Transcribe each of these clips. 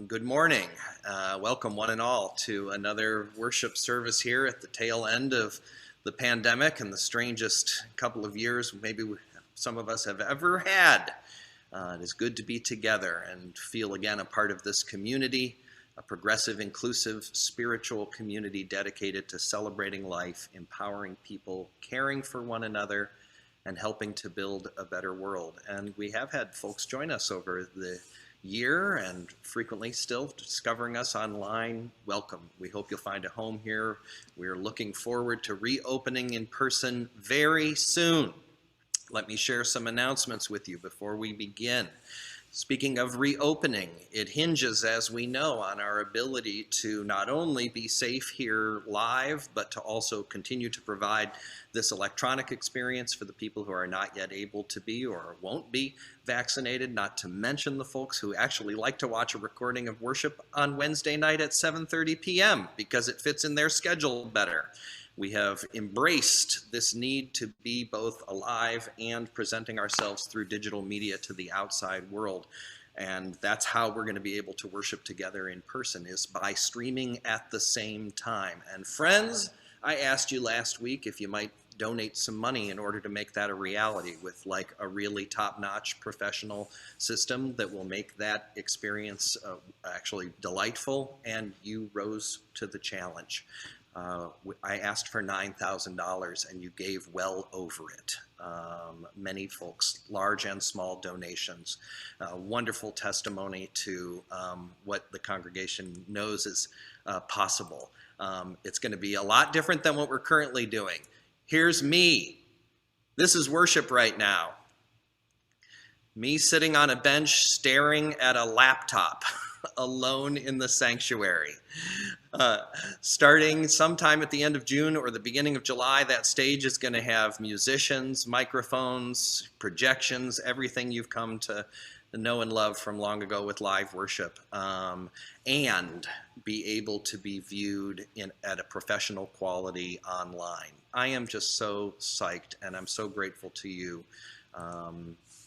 Good morning. Welcome one and all to another worship service here at the tail end of the pandemic and the strangest couple of years maybe some of us have ever had. It is good to be together and feel again a part of this community, a progressive, inclusive, spiritual community dedicated to celebrating life, empowering people, caring for one another, and helping to build a better world. And we have had folks join us over the year and frequently still discovering us online. Welcome. We hope you'll find a home here. We're looking forward to reopening in person very soon. Let me share some announcements with you before we begin. Speaking of reopening, it hinges, as we know, on our ability to not only be safe here live, but to also continue to provide this electronic experience for the people who are not yet able to be or won't be vaccinated, not to mention the folks who actually like to watch a recording of worship on Wednesday night at 7:30 p.m. because it fits in their schedule better. We have embraced this need to be both alive and presenting ourselves through digital media to the outside world. And that's how we're going to be able to worship together in person, is by streaming at the same time. And friends, I asked you last week if you might donate some money in order to make that a reality with like a really top-notch professional system that will make that experience actually delightful, and you rose to the challenge. I asked for $9,000 and you gave well over it. Many folks, large and small donations. Wonderful testimony to what the congregation knows is possible. It's going to be a lot different than what we're currently doing. Here's me. This is worship right now. Me sitting on a bench staring at a laptop. Alone in the sanctuary. Starting sometime at the end of June or the beginning of July, that stage is going to have musicians, microphones, projections, everything you've come to know and love from long ago with live worship, and be able to be viewed at a professional quality online. I am just so psyched, and I'm so grateful to you.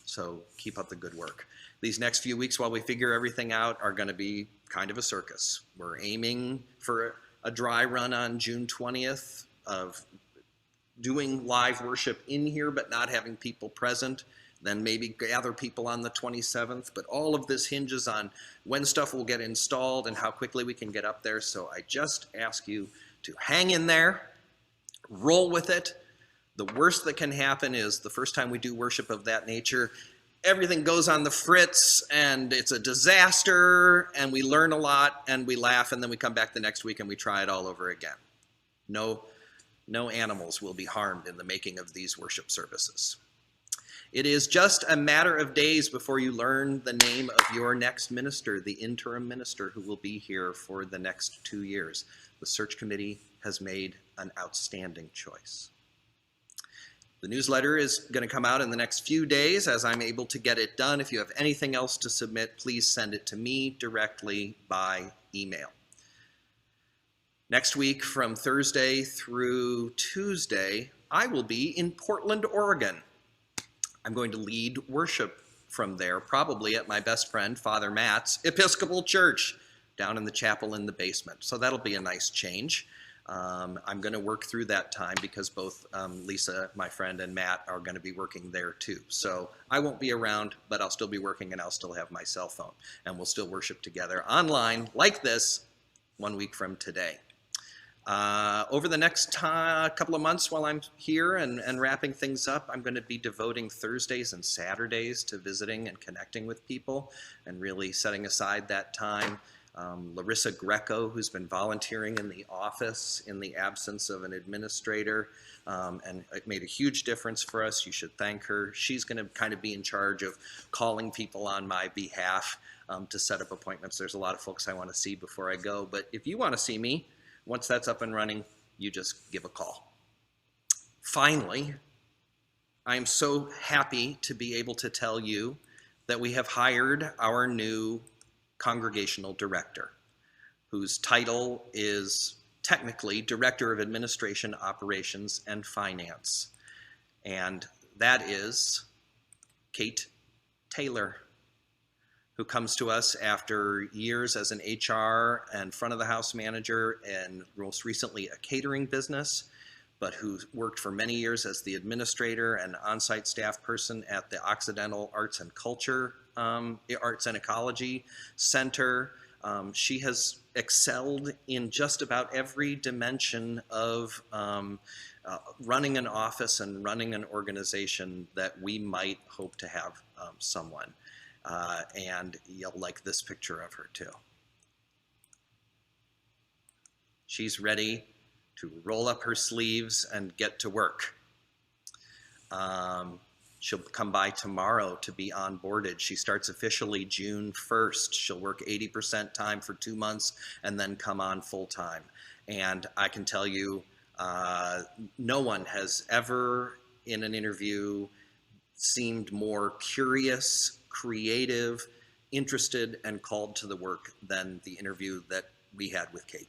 So keep up the good work. These next few weeks while we figure everything out are going to be kind of a circus. We're aiming for a dry run on June 20th of doing live worship in here but not having people present, then maybe gather people on the 27th. But all of this hinges on when stuff will get installed and how quickly we can get up there. So I just ask you to hang in there, roll with it. The worst that can happen is the first time we do worship of that nature, everything goes on the fritz and it's a disaster and we learn a lot and we laugh and then we come back the next week and we try it all over again. No animals will be harmed in the making of these worship services. It is just a matter of days before you learn the name of your next minister, the interim minister who will be here for the next 2 years. The search committee has made an outstanding choice. The newsletter is going to come out in the next few days as I'm able to get it done. If you have anything else to submit, please send it to me directly by email. Next week, from Thursday through Tuesday, I will be in Portland, Oregon. I'm going to lead worship from there, probably at my best friend, Father Matt's Episcopal Church, down in the chapel in the basement. So that'll be a nice change. I'm going to work through that time because both Lisa, my friend, and Matt are going to be working there too. So I won't be around, but I'll still be working and I'll still have my cell phone. And we'll still worship together online like this 1 week from today. Over the next couple of months while I'm here and wrapping things up, I'm going to be devoting Thursdays and Saturdays to visiting and connecting with people and really setting aside that time. Larissa Greco, who's been volunteering in the office in the absence of an administrator, and it made a huge difference for us. You should thank her. She's going to kind of be in charge of calling people on my behalf to set up appointments. There's a lot of folks I want to see before I go, but if you want to see me, once that's up and running, you just give a call. Finally, I'm so happy to be able to tell you that we have hired our new congregational director, whose title is technically Director of Administration, Operations, and Finance. And that is Kate Taylor, who comes to us after years as an HR and front of the house manager and most recently a catering business, but who worked for many years as the administrator and on-site staff person at the Occidental Arts and Culture, Arts and Ecology Center. She has excelled in just about every dimension of running an office and running an organization that we might hope to have someone. And you'll like this picture of her too. She's ready to roll up her sleeves and get to work. She'll come by tomorrow to be onboarded. She starts officially June 1st. She'll work 80% time for 2 months and then come on full time. And I can tell you, no one has ever in an interview seemed more curious, creative, interested, and called to the work than the interview that we had with Kate.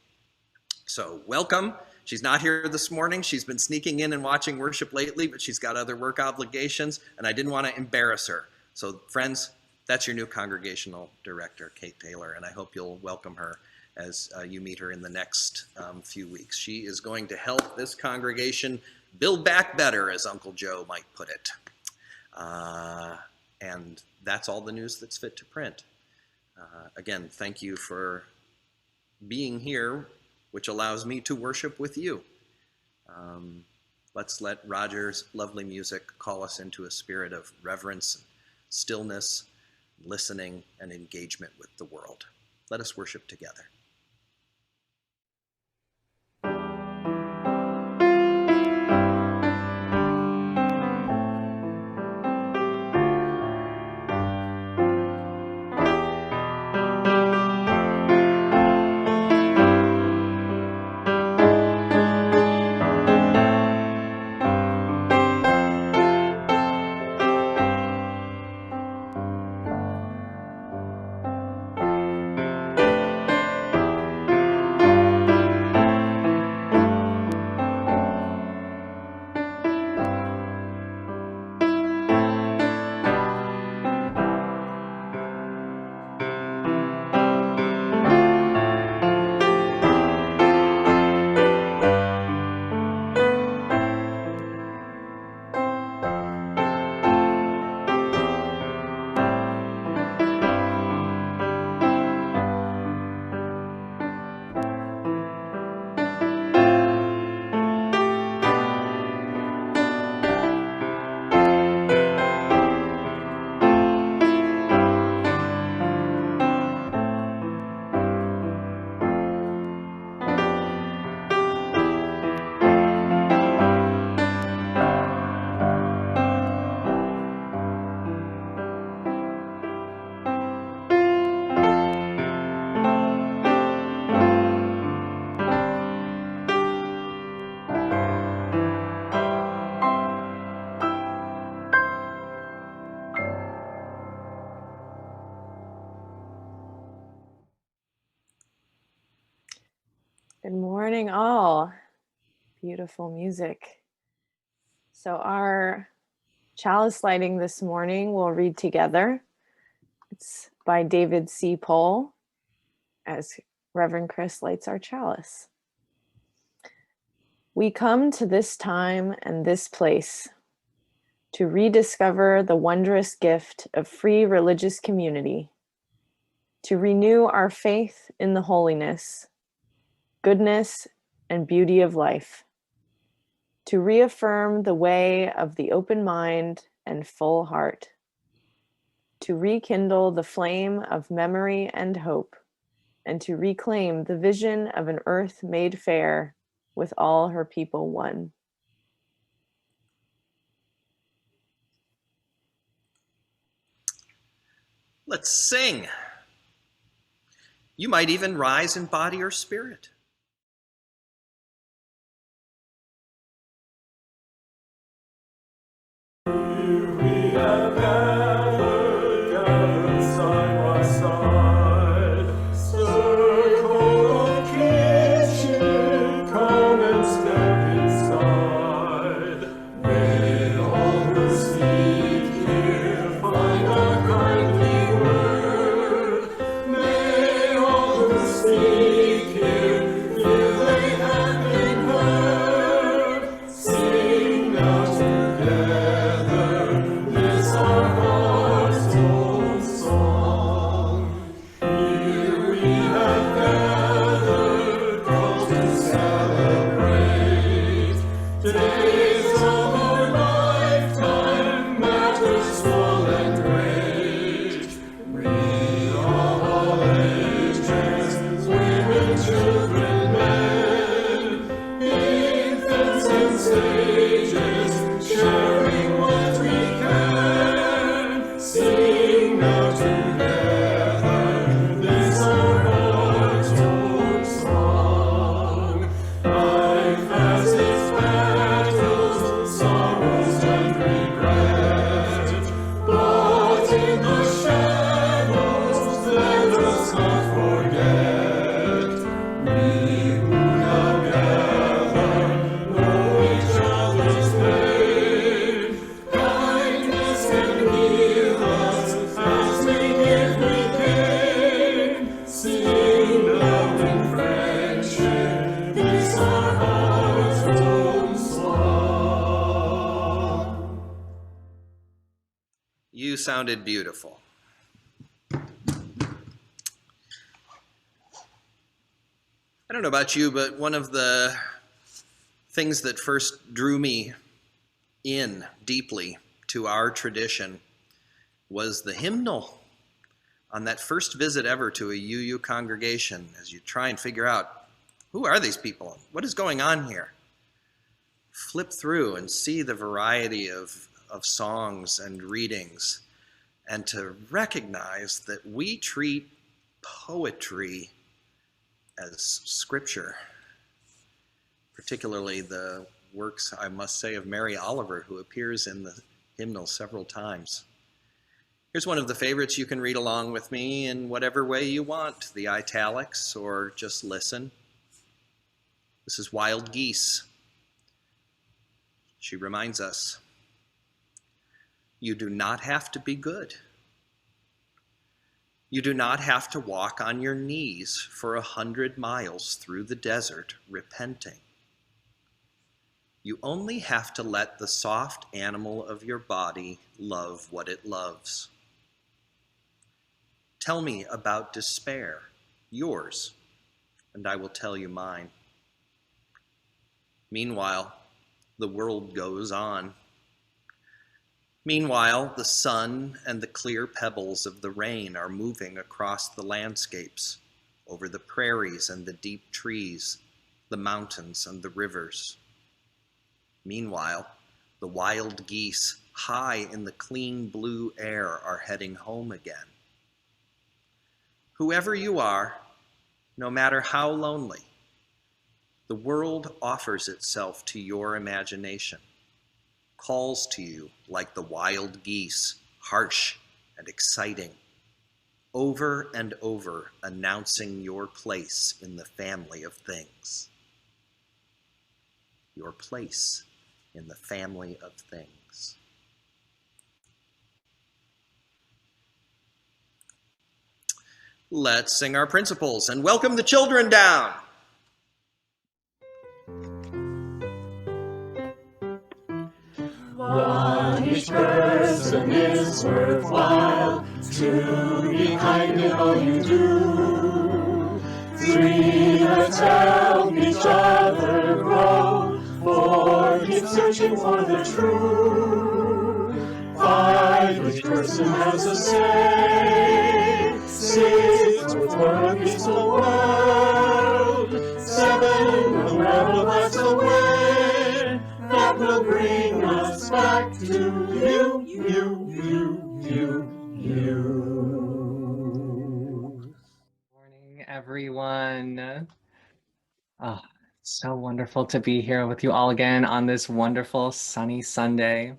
So welcome. She's not here this morning. She's been sneaking in and watching worship lately, but she's got other work obligations, and I didn't want to embarrass her. So friends, that's your new congregational director, Kate Taylor, and I hope you'll welcome her as you meet her in the next few weeks. She is going to help this congregation build back better, as Uncle Joe might put it. And that's all the news that's fit to print. Again, thank you for being here, which allows me to worship with you. Let's let Roger's lovely music call us into a spirit of reverence, stillness, listening, and engagement with the world. Let us worship together. Good morning, all. Beautiful music. So our chalice lighting this morning we'll read together. It's by David C. Pohl as Reverend Chris lights our chalice. We come to this time and this place to rediscover the wondrous gift of free religious community, to renew our faith in the holiness, goodness, and beauty of life, to reaffirm the way of the open mind and full heart, to rekindle the flame of memory and hope, and to reclaim the vision of an earth made fair with all her people one. Let's sing. You might even rise in body or spirit. We have gathered side by side, circle of kinship, come and step inside. May all who sleep here find a kindly word. You sounded beautiful. I don't know about you, but one of the things that first drew me in deeply to our tradition was the hymnal. On that first visit ever to a UU congregation, as you try and figure out, who are these people? What is going on here? Flip through and see the variety of songs and readings, and to recognize that we treat poetry as scripture, particularly the works, I must say, of Mary Oliver, who appears in the hymnal several times. Here's one of the favorites. You can read along with me in whatever way you want, the italics, or just listen. This is Wild Geese. She reminds us, you do not have to be good. You do not have to walk on your knees for 100 miles through the desert repenting. You only have to let the soft animal of your body love what it loves. Tell me about despair, yours, and I will tell you mine. Meanwhile, the world goes on. Meanwhile, the sun and the clear pebbles of the rain are moving across the landscapes, over the prairies and the deep trees, the mountains and the rivers. Meanwhile, the wild geese, high in the clean blue air, are heading home again. Whoever you are, no matter how lonely, the world offers itself to your imagination, calls to you like the wild geese, harsh and exciting, over and over announcing your place in the family of things. Your place in the family of things. Let's sing our principles and welcome the children down. One each person is worthwhile, to be kind in all you do. Three, let's help each other grow, for keep searching for the true. Five, each person has a say. Six, with one a peaceful world. Seven, a level that's the way that will bring us back to you. Morning, everyone. Oh, it's so wonderful to be here with you all again on this wonderful sunny Sunday.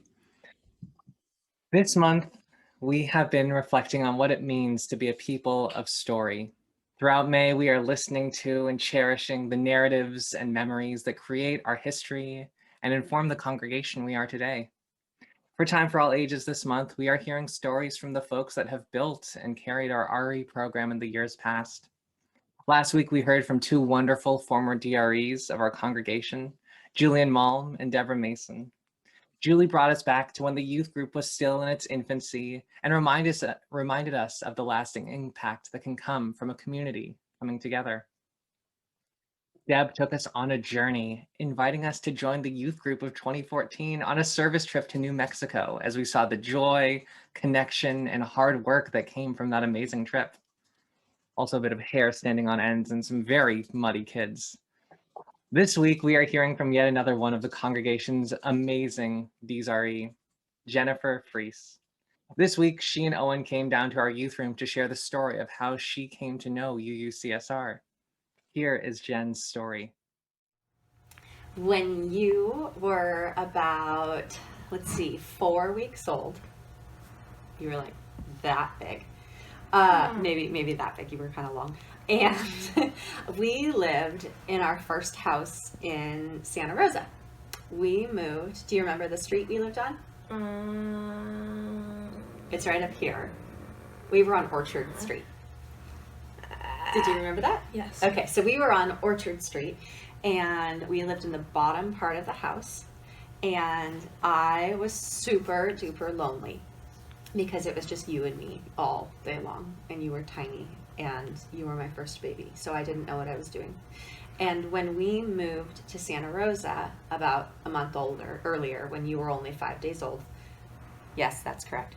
This month, we have been reflecting on what it means to be a people of story. Throughout May, we are listening to and cherishing the narratives and memories that create our history and inform the congregation we are today. For Time for All Ages this month, we are hearing stories from the folks that have built and carried our RE program in the years past. Last week, we heard from two wonderful former DREs of our congregation, Julian Malm and Deborah Mason. Julie brought us back to when the youth group was still in its infancy and reminded us of the lasting impact that can come from a community coming together. Deb took us on a journey, inviting us to join the youth group of 2014 on a service trip to New Mexico as we saw the joy, connection, and hard work that came from that amazing trip. Also a bit of hair standing on ends and some very muddy kids. This week, we are hearing from yet another one of the congregation's amazing DRE, Jennifer Freese. This week, she and Owen came down to our youth room to share the story of how she came to know UUCSR. Here is Jen's story. When you were about, 4 weeks old, you were like that big. Maybe that big. You were kind of long. And we lived in our first house in Santa Rosa. We moved. Do you remember the street we lived on? It's right up here. We were on Orchard Street. Did you remember that? Yes. Okay, so we were on Orchard Street, and we lived in the bottom part of the house, and I was super duper lonely. because it was just you and me all day long, and you were tiny, and you were my first baby, so I didn't know what I was doing. And when we moved to Santa Rosa about a month earlier, when you were only 5 days old, yes, that's correct.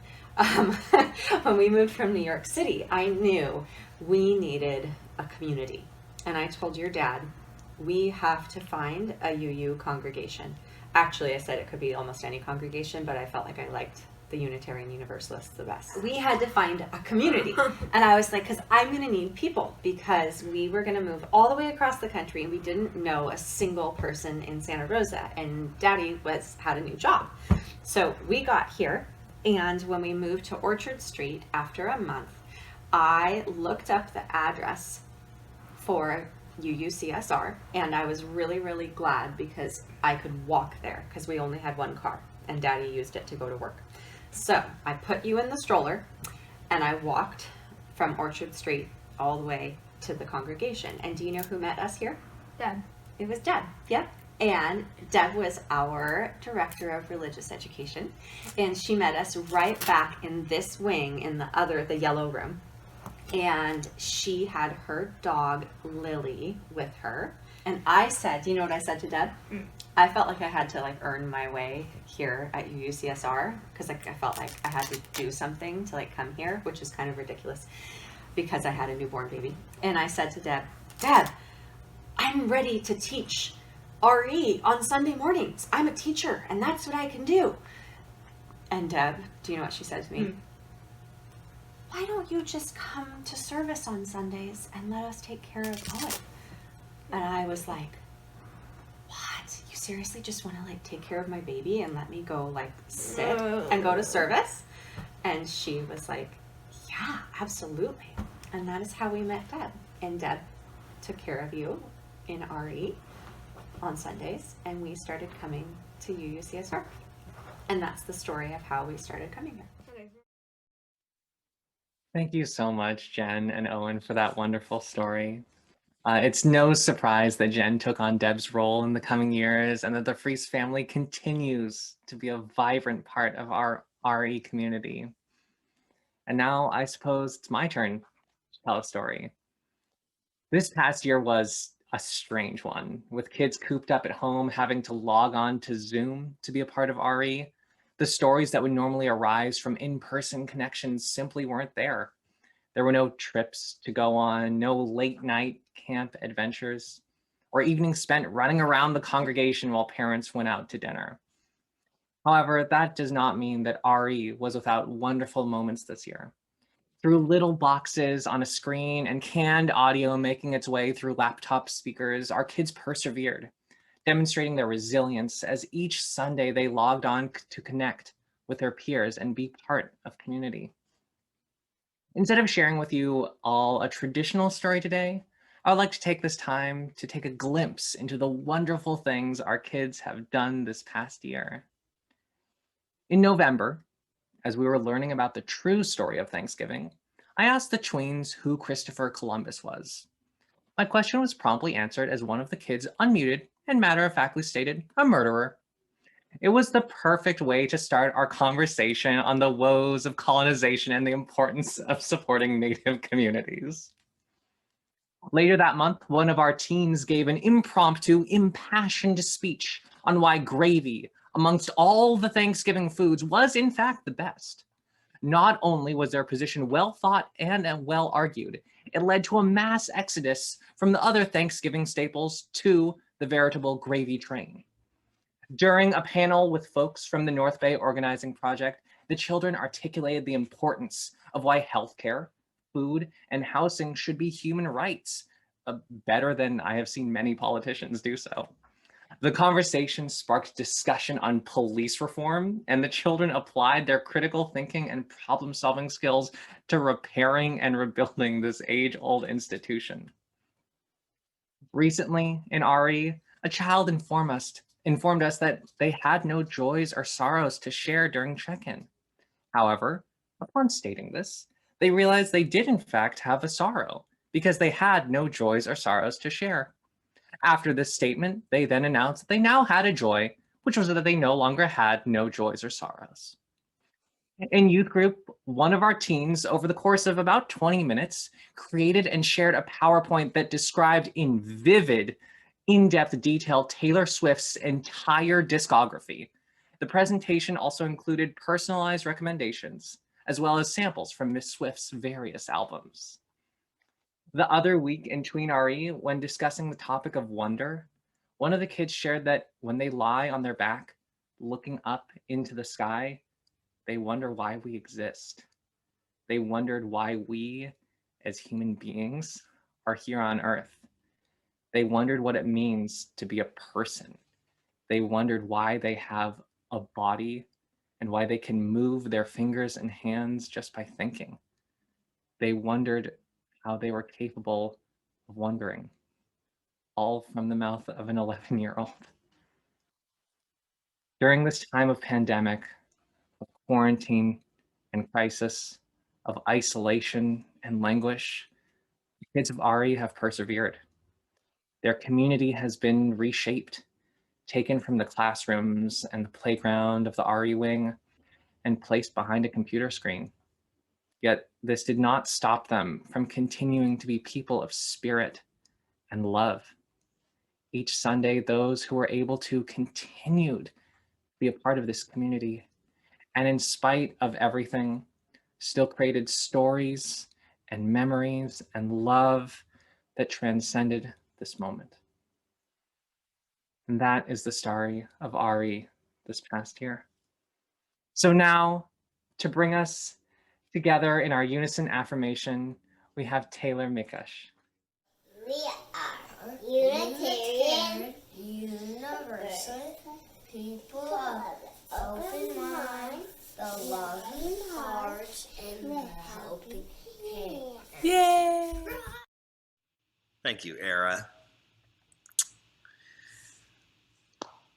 When we moved from New York City, I knew we needed a community. And I told your dad, we have to find a UU congregation. Actually, I said it could be almost any congregation, but I felt like I liked the Unitarian Universalists the best. We had to find a community. And I was like, because I'm going to need people, because we were going to move all the way across the country, and we didn't know a single person in Santa Rosa, and Daddy had a new job. So we got here, and when we moved to Orchard Street after a month, I looked up the address for UUCSR, and I was really, really glad because I could walk there, because we only had one car, and Daddy used it to go to work. So I put you in the stroller, and I walked from Orchard Street all the way to the congregation. And do you know who met us here? Dad. It was Deb. Yep. And Deb was our director of religious education, and she met us right back in this wing in the yellow room. And she had her dog Lily with her. And I said, do you know what I said to Deb? I felt like I had to earn my way here at UUCSR, because I felt like I had to do something to come here, which is kind of ridiculous because I had a newborn baby. And I said to Deb, Deb, I'm ready to teach RE on Sunday mornings. I'm a teacher, and that's what I can do. And Deb, do you know what she said to me? Why don't you just come to service on Sundays and let us take care of Owen? And I was like, what? You seriously just want to take care of my baby and let me go sit and go to service? And she was like, yeah, absolutely. And that is how we met Deb. And Deb took care of you in RE on Sundays, and we started coming to UUCSR. And that's the story of how we started coming here. Thank you so much, Jen and Owen, for that wonderful story. It's no surprise that Jen took on Deb's role in the coming years, and that the Freese family continues to be a vibrant part of our RE community. And now I suppose it's my turn to tell a story. This past year was a strange one, with kids cooped up at home having to log on to Zoom to be a part of RE. The stories that would normally arise from in-person connections simply weren't there. There were no trips to go on, no late night camp adventures, or evenings spent running around the congregation while parents went out to dinner. However, that does not mean that RE was without wonderful moments this year. Through little boxes on a screen and canned audio making its way through laptop speakers, our kids persevered, demonstrating their resilience as each Sunday they logged on to connect with their peers and be part of community. Instead of sharing with you all a traditional story today, I would like to take this time to take a glimpse into the wonderful things our kids have done this past year. In November, as we were learning about the true story of Thanksgiving, I asked the tweens who Christopher Columbus was. My question was promptly answered as one of the kids unmuted and matter-of-factly stated, a murderer. It was the perfect way to start our conversation on the woes of colonization and the importance of supporting Native communities. Later that month, one of our teens gave an impromptu, impassioned speech on why gravy, amongst all the Thanksgiving foods, was in fact the best. Not only was their position well thought and well argued, it led to a mass exodus from the other Thanksgiving staples to the veritable gravy train. During a panel with folks from the North Bay Organizing Project, the children articulated the importance of why healthcare, food, and housing should be human rights, better than I have seen many politicians do so. The conversation sparked discussion on police reform, and the children applied their critical thinking and problem-solving skills to repairing and rebuilding this age-old institution. Recently, in RE, a child informed us that they had no joys or sorrows to share during check-in. However, upon stating this, they realized they did in fact have a sorrow because they had no joys or sorrows to share. After this statement, they then announced that they now had a joy, which was that they no longer had no joys or sorrows. In youth group, one of our teens, over the course of about 20 minutes, created and shared a PowerPoint that described in vivid, in-depth detail Taylor Swift's entire discography. The presentation also included personalized recommendations, as well as samples from Miss Swift's various albums. The other week in Tween RE, when discussing the topic of wonder, one of the kids shared that when they lie on their back, looking up into the sky, they wonder why we exist. They wondered why we, as human beings, are here on Earth. They wondered what it means to be a person. They wondered why they have a body and why they can move their fingers and hands just by thinking. They wondered how they were capable of wondering, all from the mouth of an 11-year-old. During this time of pandemic, of quarantine and crisis, of isolation and languish, the kids of RE have persevered. Their community has been reshaped, taken from the classrooms and the playground of the RE wing and placed behind a computer screen. Yet this did not stop them from continuing to be people of spirit and love. Each Sunday, those who were able to continued to be a part of this community, and in spite of everything, still created stories and memories and love that transcended this moment. And that is the story of RE this past year. So now, to bring us together in our unison affirmation, we have Taylor Mikush. We are Unitarian, Universal, people of open mind, the loving heart, and the helping hand. Yay! Thank you, Era.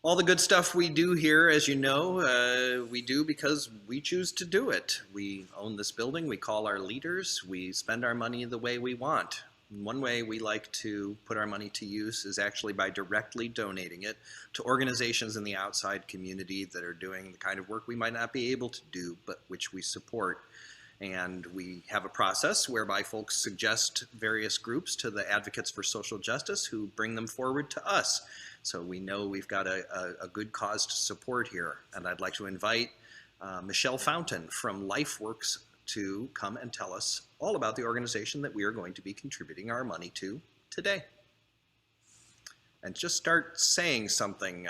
All the good stuff we do here, as you know, we do because we choose to do it. We own this building, we call our leaders, we spend our money the way we want. And one way we like to put our money to use is actually by directly donating it to organizations in the outside community that are doing the kind of work we might not be able to do, but which we support. And we have a process whereby folks suggest various groups to the advocates for social justice who bring them forward to us. So we know we've got a good cause to support here. And I'd like to invite Michelle Fountain from Lifeworks to come and tell us all about the organization that we are going to be contributing our money to today. And just start saying something,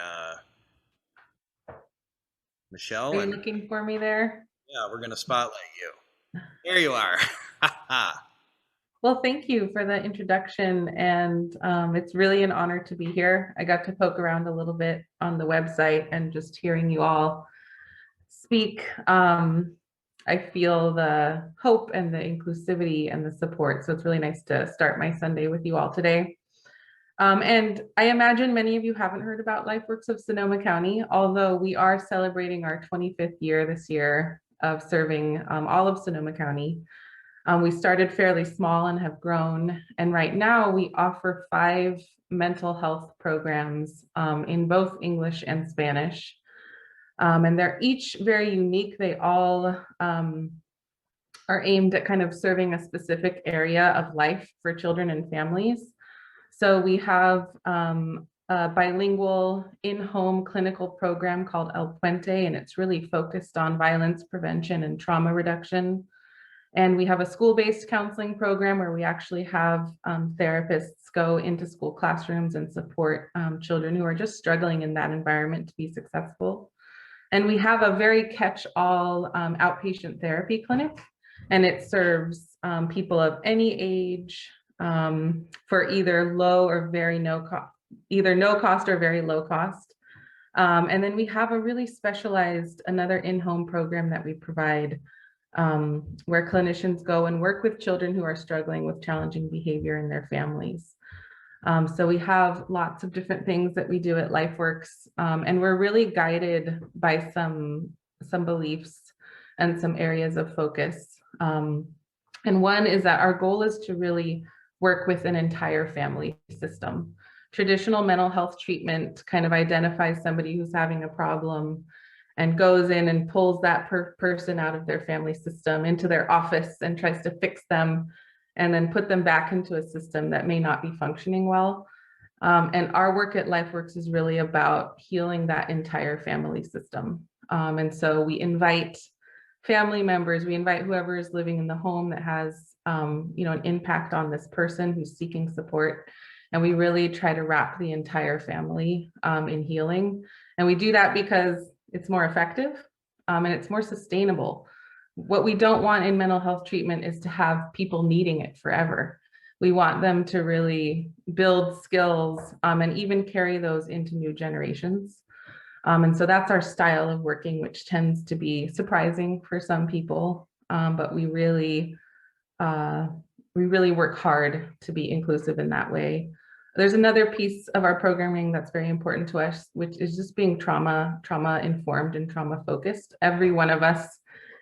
Michelle. Are you looking for me there? Yeah, we're going to spotlight you. There you are. Well, thank you for the introduction, and it's really an honor to be here. I got to poke around a little bit on the website, and just hearing you all speak, I feel the hope and the inclusivity and the support. So it's really nice to start my Sunday with you all today. And I imagine many of you haven't heard about Lifeworks of Sonoma County, although we are celebrating our 25th year this year of serving all of Sonoma County. We started fairly small and have grown, and right now we offer 5 mental health programs in both English and Spanish. And they're each very unique. They all are aimed at kind of serving a specific area of life for children and families. So we have a bilingual in-home clinical program called El Puente, and it's really focused on violence prevention and trauma reduction. And we have a school-based counseling program where we actually have therapists go into school classrooms and support children who are just struggling in that environment to be successful. And we have a very catch-all outpatient therapy clinic, and it serves people of any age for either low or very no cost, either no cost or very low cost. And then we have a really specialized, another in-home program that we provide where clinicians go and work with children who are struggling with challenging behavior in their families. So we have lots of different things that we do at Lifeworks, and we're really guided by some beliefs and some areas of focus. And one is that our goal is to really work with an entire family system. Traditional mental health treatment kind of identifies somebody who's having a problem and goes in and pulls that person out of their family system into their office and tries to fix them and then put them back into a system that may not be functioning well. And our work at Lifeworks is really about healing that entire family system. And so we invite family members, we invite whoever is living in the home that has an impact on this person who's seeking support. And we really try to wrap the entire family in healing. And we do that because it's more effective and it's more sustainable. What we don't want in mental health treatment is to have people needing it forever. We want them to really build skills and even carry those into new generations. And so that's our style of working, which tends to be surprising for some people, but we really work hard to be inclusive in that way. There's another piece of our programming that's very important to us, which is just being trauma informed and trauma focused. Every one of us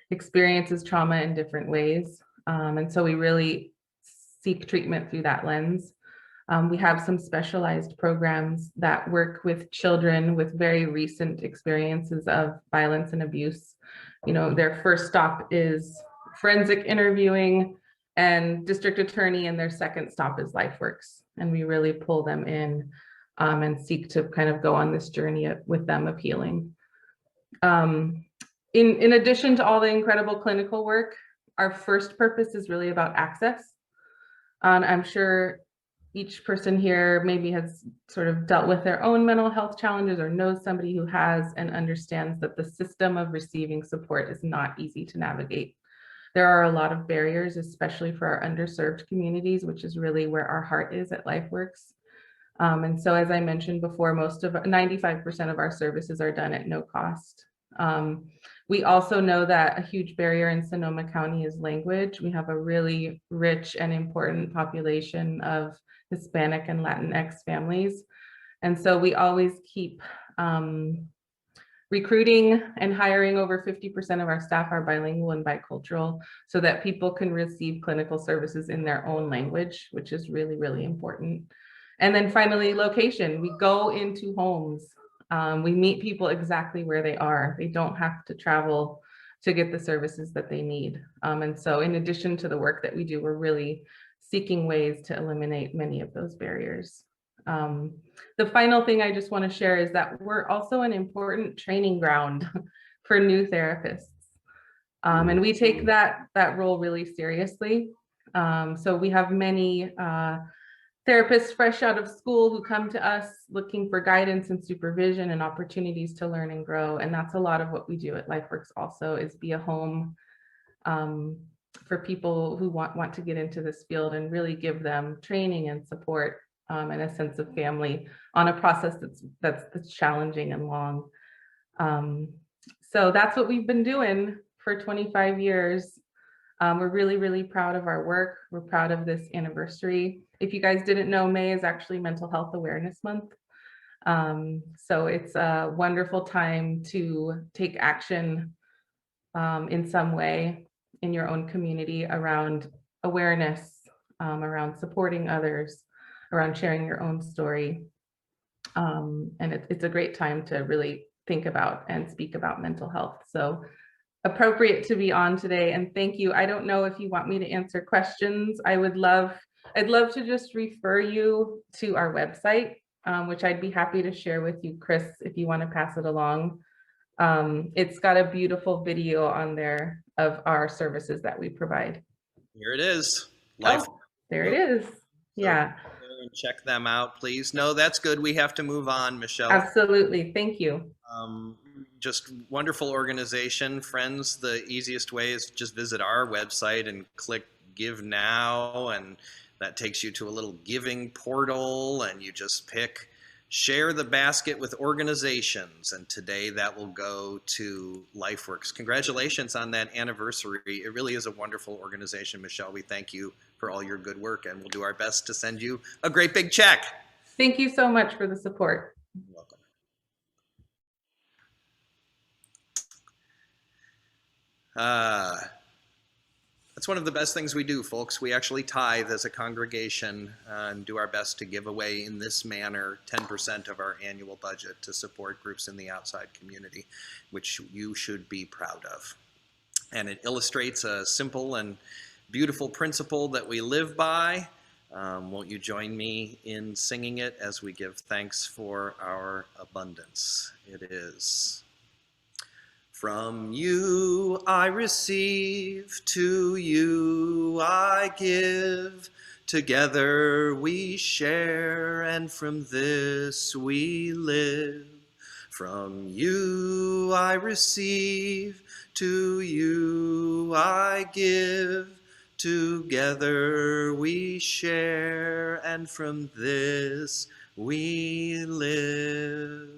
experiences trauma in different ways. And so we really seek treatment through that lens. We have some specialized programs that work with children with very recent experiences of violence and abuse. Their first stop is forensic interviewing and district attorney, and their second stop is Lifeworks. And we really pull them in and seek to kind of go on this journey with them of healing. In addition to all the incredible clinical work, our first purpose is really about access. And I'm sure each person here maybe has sort of dealt with their own mental health challenges or knows somebody who has and understands that the system of receiving support is not easy to navigate. There are a lot of barriers, especially for our underserved communities, which is really where our heart is at Lifeworks. And so, as I mentioned before, 95% of our services are done at no cost. We also know that a huge barrier in Sonoma County is language. We have a really rich and important population of Hispanic and Latinx families. And so we always keep recruiting and hiring. Over 50% of our staff are bilingual and bicultural so that people can receive clinical services in their own language, which is really, really important. And then finally, location. We go into homes. We meet people exactly where they are. They don't have to travel to get the services that they need. And so in addition to the work that we do, we're really seeking ways to eliminate many of those barriers. The final thing I just want to share is that we're also an important training ground for new therapists. And we take that role really seriously. So we have many therapists fresh out of school who come to us looking for guidance and supervision and opportunities to learn and grow. And that's a lot of what we do at Lifeworks also, is be a home for people who want to get into this field and really give them training and support and a sense of family on a process that's challenging and long. So that's what we've been doing for 25 years. We're really, really proud of our work. We're proud of this anniversary. If you guys didn't know, May is actually Mental Health Awareness Month. So it's a wonderful time to take action in some way in your own community around awareness, around supporting others, around sharing your own story. And it's a great time to really think about and speak about mental health. So appropriate to be on today, and thank you. I don't know if you want me to answer questions. I'd love to just refer you to our website, which I'd be happy to share with you, Chris, if you want to pass it along. It's got a beautiful video on there of our services that we provide. Here it is. There it is. Yeah. And check them out, please. No, that's good. We have to move on, Michelle. Absolutely. Thank you. Just wonderful organization. Friends, the easiest way is just visit our website and click Give Now, and that takes you to a little giving portal, and you just pick Share the Basket with Organizations, and today that will go to Lifeworks. Congratulations on that anniversary. It really is a wonderful organization, Michelle. We thank you for all your good work, and we'll do our best to send you a great big check. Thank you so much for the support. You're welcome. That's one of the best things we do, folks. We actually tithe as a congregation and do our best to give away in this manner 10% of our annual budget to support groups in the outside community, which you should be proud of. And it illustrates a simple and beautiful principle that we live by. Won't you join me in singing it as we give thanks for our abundance? It is. From you I receive, to you I give. Together we share, and from this we live. From you I receive, to you I give. Together we share, and from this we live.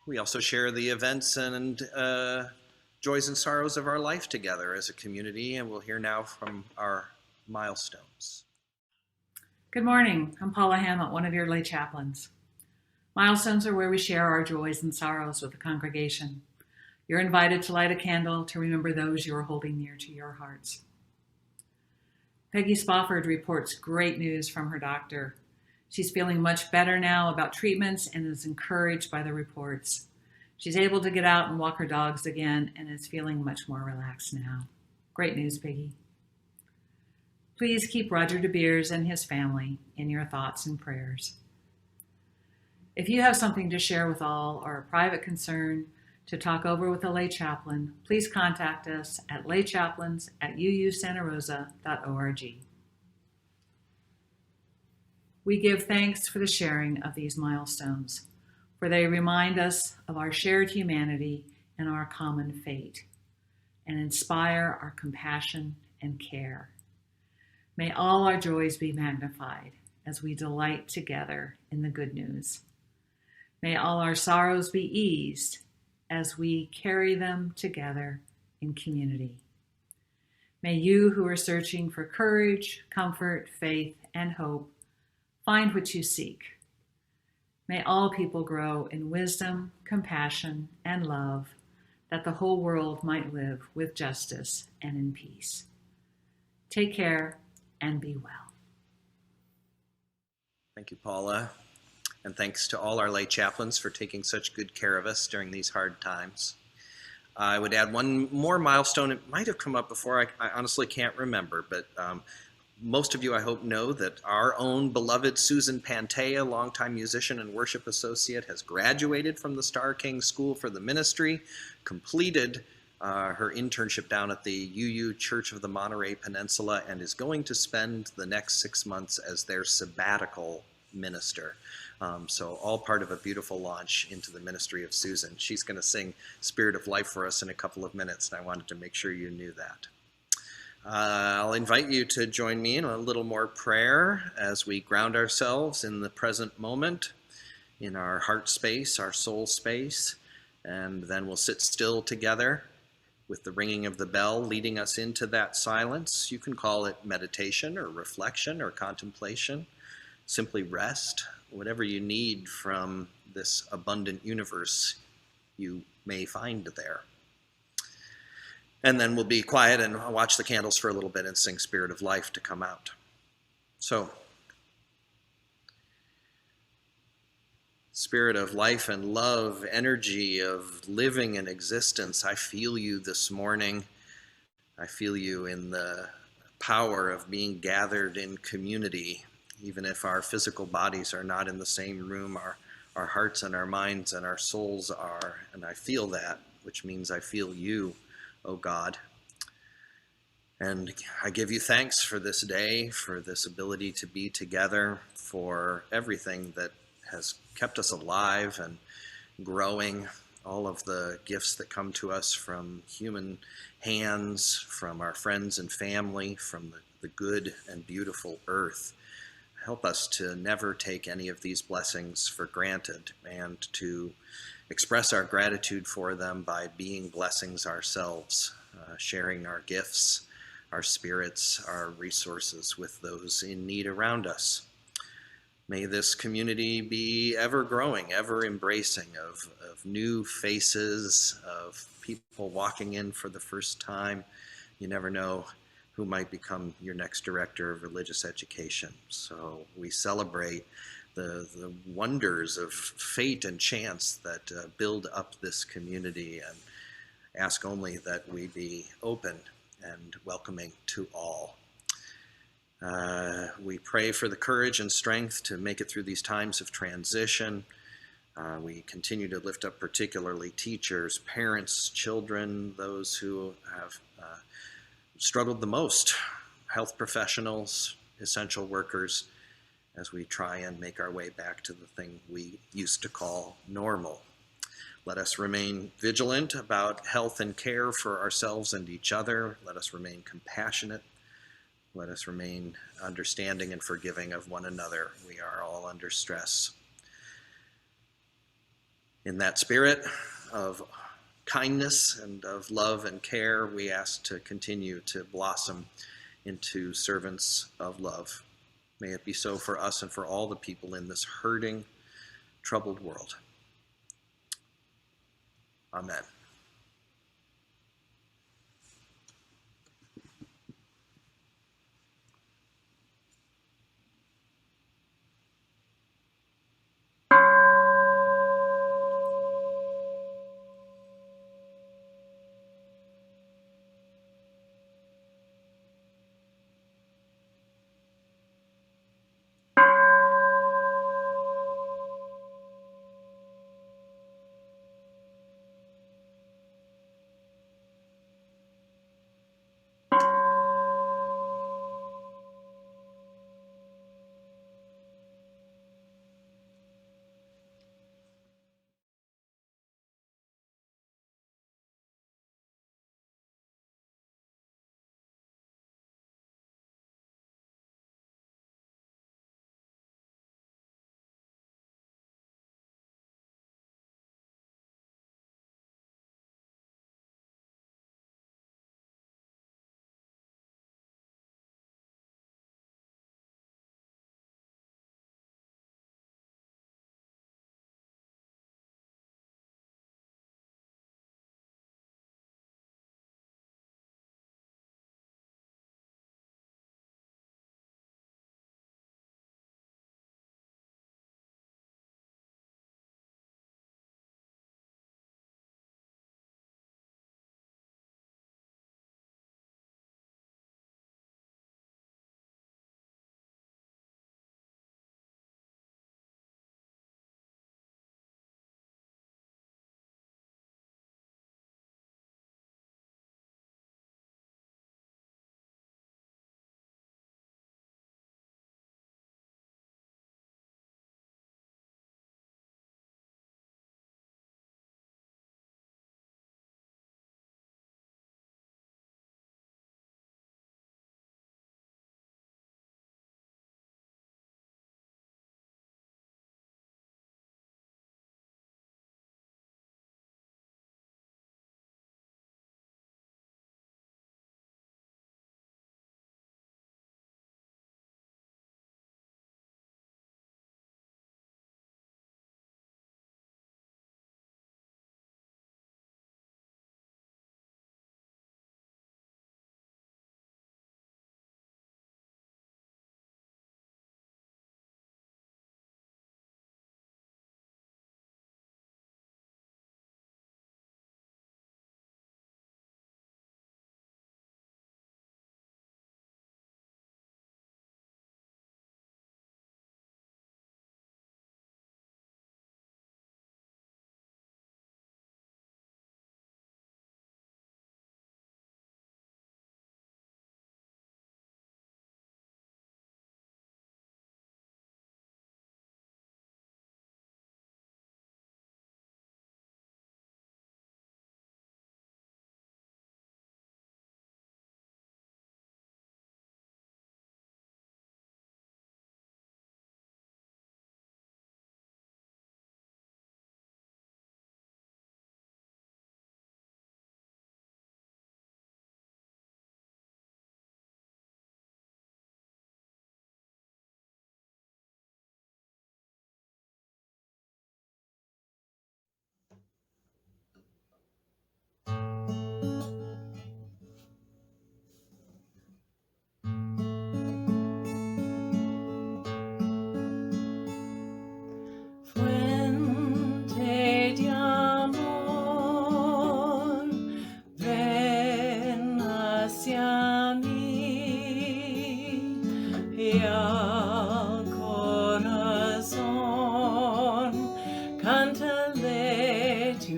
We also share the events and joys and sorrows of our life together as a community, and we'll hear now from our milestones. Good morning. I'm Paula Hammet, one of your lay chaplains. Milestones are where we share our joys and sorrows with the congregation. You're invited to light a candle to remember those you are holding near to your hearts. Peggy Spofford reports great news from her doctor. She's feeling much better now about treatments and is encouraged by the reports. She's able to get out and walk her dogs again and is feeling much more relaxed now. Great news, Peggy. Please keep Roger De Beers and his family in your thoughts and prayers. If you have something to share with all or a private concern to talk over with a lay chaplain, please contact us at laychaplains@uusantarosa.org. We give thanks for the sharing of these milestones, for they remind us of our shared humanity and our common fate, and inspire our compassion and care. May all our joys be magnified as we delight together in the good news. May all our sorrows be eased as we carry them together in community. May you who are searching for courage, comfort, faith, and hope find what you seek. May all people grow in wisdom, compassion, and love, that the whole world might live with justice and in peace. Take care and be well. Thank you, Paula. And thanks to all our lay chaplains for taking such good care of us during these hard times. I would add one more milestone. It might have come up before. I honestly can't remember, but most of you, I hope, know that our own beloved Susan Pantea, longtime musician and worship associate, has graduated from the Star King School for the Ministry, completed her internship down at the UU Church of the Monterey Peninsula, and is going to spend the next 6 months as their sabbatical minister. So all part of a beautiful launch into the ministry of Susan. She's going to sing Spirit of Life for us in a couple of minutes, and I wanted to make sure you knew that. I'll invite you to join me in a little more prayer as we ground ourselves in the present moment, in our heart space, our soul space, and then we'll sit still together with the ringing of the bell leading us into that silence. You can call it meditation or reflection or contemplation, simply rest, whatever you need from this abundant universe you may find there. And then we'll be quiet and watch the candles for a little bit and sing Spirit of Life to come out. So, Spirit of life and love, energy of living and existence, I feel you this morning. I feel you in the power of being gathered in community, even if our physical bodies are not in the same room, our hearts and our minds and our souls are. And I feel that, which means I feel you, oh God. And I give you thanks for this day, for this ability to be together, for everything that has kept us alive and growing, all of the gifts that come to us from human hands, from our friends and family, from the good and beautiful earth. Help us to never take any of these blessings for granted and to express our gratitude for them by being blessings ourselves, sharing our gifts, our spirits, our resources with those in need around us. May this community be ever growing, ever embracing of new faces, of people walking in for the first time. You never know who might become your next director of religious education. So we celebrate the wonders of fate and chance that build up this community, and ask only that we be open and welcoming to all. We pray for the courage and strength to make it through these times of transition. We continue to lift up particularly teachers, parents, children, those who have struggled the most, health professionals, essential workers, as we try and make our way back to the thing we used to call normal. Let us remain vigilant about health and care for ourselves and each other. Let us remain compassionate. Let us remain understanding and forgiving of one another. We are all under stress. In that spirit of kindness and of love and care, we ask to continue to blossom into servants of love. May it be so for us and for all the people in this hurting, troubled world. Amen.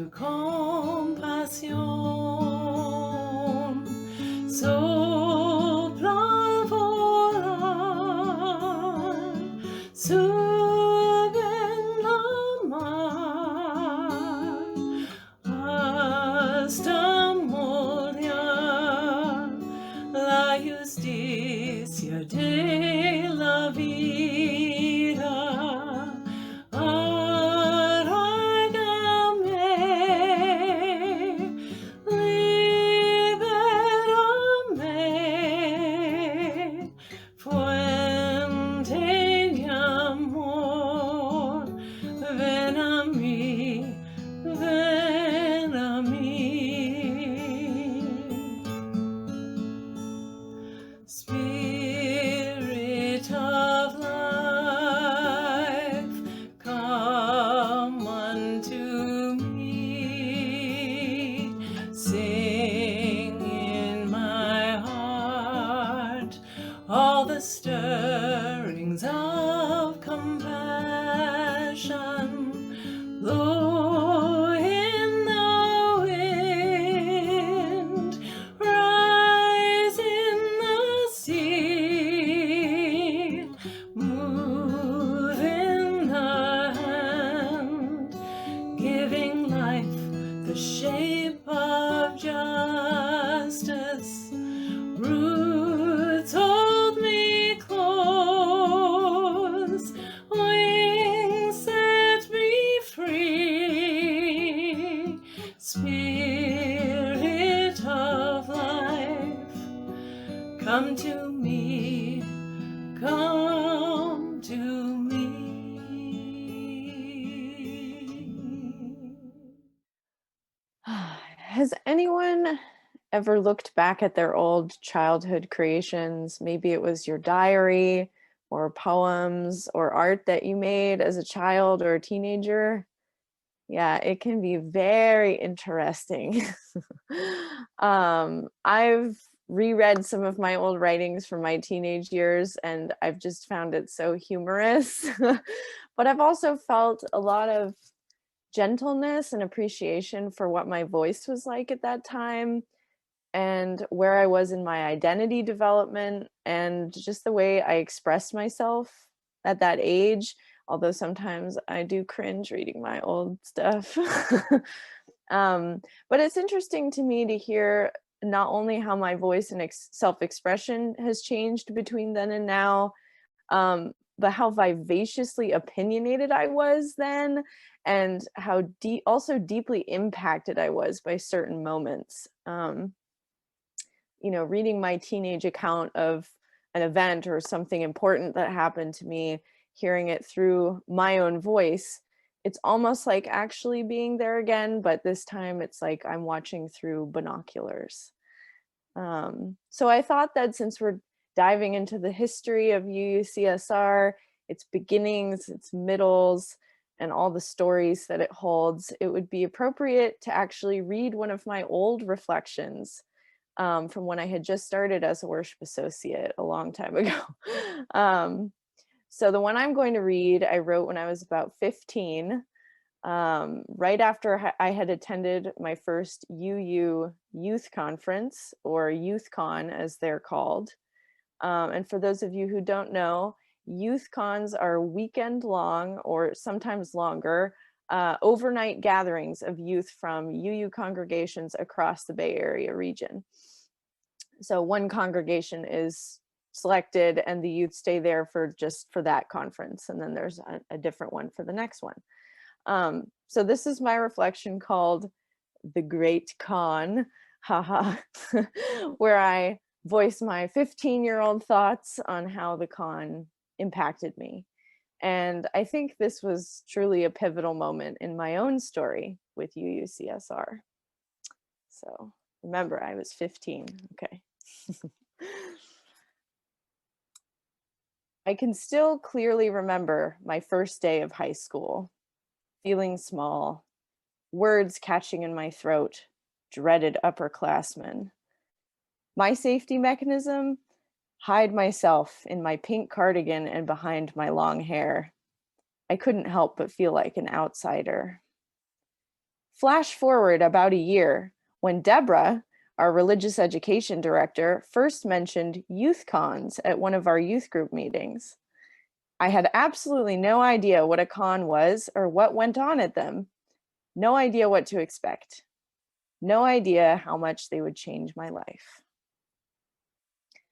de compasión sopla al volar, sube en la mar, hasta moldear la justicia de la vida. Arráigame, libérame, fuente de amor, ven a mí, ven a mí. Spirit of life, come unto me, sing in my heart all the stirrings of compassion. Blow in the wind, rise in the sea, move in the hand, giving life the shape of justice. Roots hold me close, wings set me free. Spirit of life, come to me, come to me. Has anyone ever looked back at their old childhood creations? Maybe it was your diary or poems or art that you made as a child or a teenager. Yeah, it can be very interesting. I've reread some of my old writings from my teenage years and I've just found it so humorous. But I've also felt a lot of gentleness and appreciation for what my voice was like at that time and where I was in my identity development and just the way I expressed myself at that age. Although sometimes I do cringe reading my old stuff. But it's interesting to me to hear not only how my voice and self-expression has changed between then and now, but how vivaciously opinionated I was then, and how also deeply impacted I was by certain moments. You know, reading my teenage account of an event or something important that happened to me, hearing it through my own voice, it's almost like actually being there again, but this time it's like I'm watching through binoculars. So I thought that since we're diving into the history of UUCSR, its beginnings, its middles, and all the stories that it holds, it would be appropriate to actually read one of my old reflections from when I had just started as a worship associate a long time ago. So the one I'm going to read, I wrote when I was about 15, right after I had attended my first UU youth conference, or YouthCon as they're called. And for those of you who don't know, youth cons are weekend long or sometimes longer overnight gatherings of youth from UU congregations across the Bay Area region. So one congregation is selected and the youth stay there for just for that conference, and then there's a different one for the next one. So this is my reflection called The Great Con, haha, where I voice my 15-year-old thoughts on how the con impacted me. And I think this was truly a pivotal moment in my own story with UUCSR. So remember, I was 15, okay. I can still clearly remember my first day of high school, feeling small, words catching in my throat, dreaded upperclassmen. My safety mechanism? Hide myself in my pink cardigan and behind my long hair. I couldn't help but feel like an outsider. Flash forward about a year when Deborah, our religious education director, first mentioned youth cons at one of our youth group meetings. I had absolutely no idea what a con was or what went on at them. No idea what to expect. No idea how much they would change my life.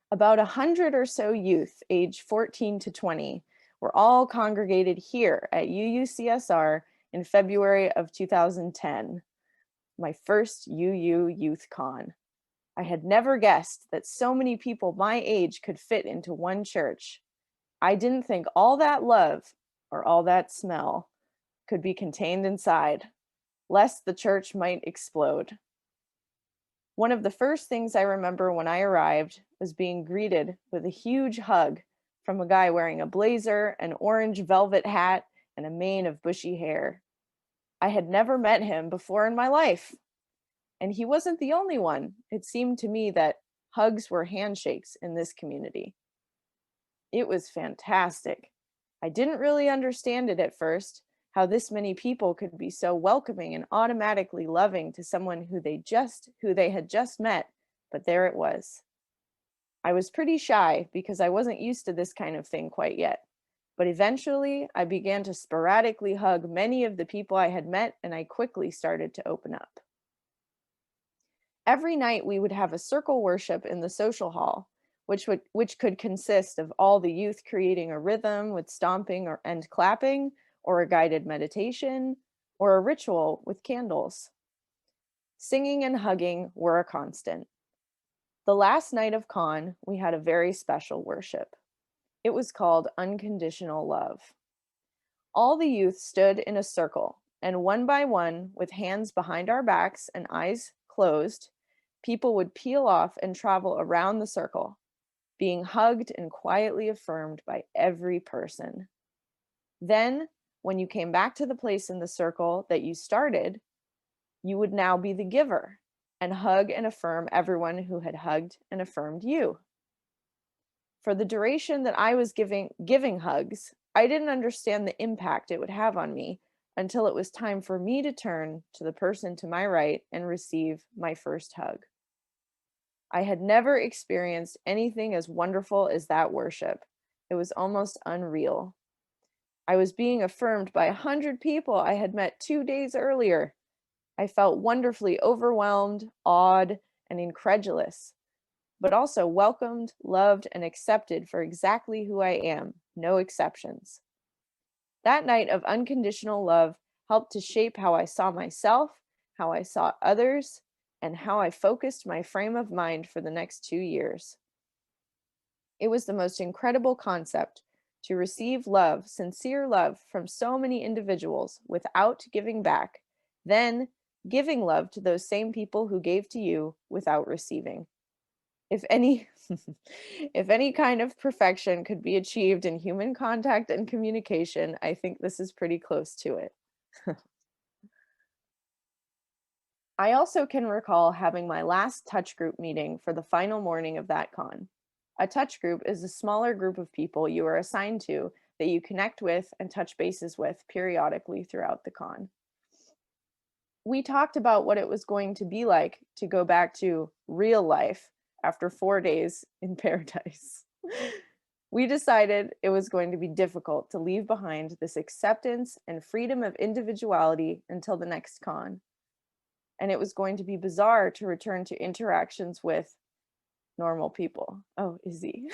About 100 or so youth aged 14 to 20 were all congregated here at UUCSR in February of 2010, my first UU Youth Con. I had never guessed that so many people my age could fit into one church. I didn't think all that love or all that smell could be contained inside, lest the church might explode. One of the first things I remember when I arrived was being greeted with a huge hug from a guy wearing a blazer, an orange velvet hat, and a mane of bushy hair. I had never met him before in my life. And he wasn't the only one. It seemed to me that hugs were handshakes in this community. It was fantastic. I didn't really understand it at first, how this many people could be so welcoming and automatically loving to someone who they had just met, but there it was. I was pretty shy because I wasn't used to this kind of thing quite yet, but eventually I began to sporadically hug many of the people I had met, and I quickly started to open up. Every night we would have a circle worship in the social hall, which could consist of all the youth creating a rhythm with stomping and clapping, or a guided meditation, or a ritual with candles. Singing and hugging were a constant. The last night of Con, we had a very special worship. It was called Unconditional Love. All the youth stood in a circle, and one by one, with hands behind our backs and eyes closed, people would peel off and travel around the circle, being hugged and quietly affirmed by every person. Then, when you came back to the place in the circle that you started, you would now be the giver and hug and affirm everyone who had hugged and affirmed you. For the duration that I was giving hugs, I didn't understand the impact it would have on me until it was time for me to turn to the person to my right and receive my first hug. I had never experienced anything as wonderful as that worship. It was almost unreal. I was being affirmed by 100 people I had met 2 days earlier. I felt wonderfully overwhelmed, awed, and incredulous, but also welcomed, loved, and accepted for exactly who I am, no exceptions. That night of unconditional love helped to shape how I saw myself, how I saw others, and how I focused my frame of mind for the next 2 years. It was the most incredible concept to receive love, sincere love from so many individuals without giving back, then giving love to those same people who gave to you without receiving. If any kind of perfection could be achieved in human contact and communication, I think this is pretty close to it. I also can recall having my last touch group meeting for the final morning of that con. A touch group is a smaller group of people you are assigned to that you connect with and touch bases with periodically throughout the con. We talked about what it was going to be like to go back to real life after 4 days in paradise. We decided it was going to be difficult to leave behind this acceptance and freedom of individuality until the next con. And it was going to be bizarre to return to interactions with normal people. Oh, Izzy.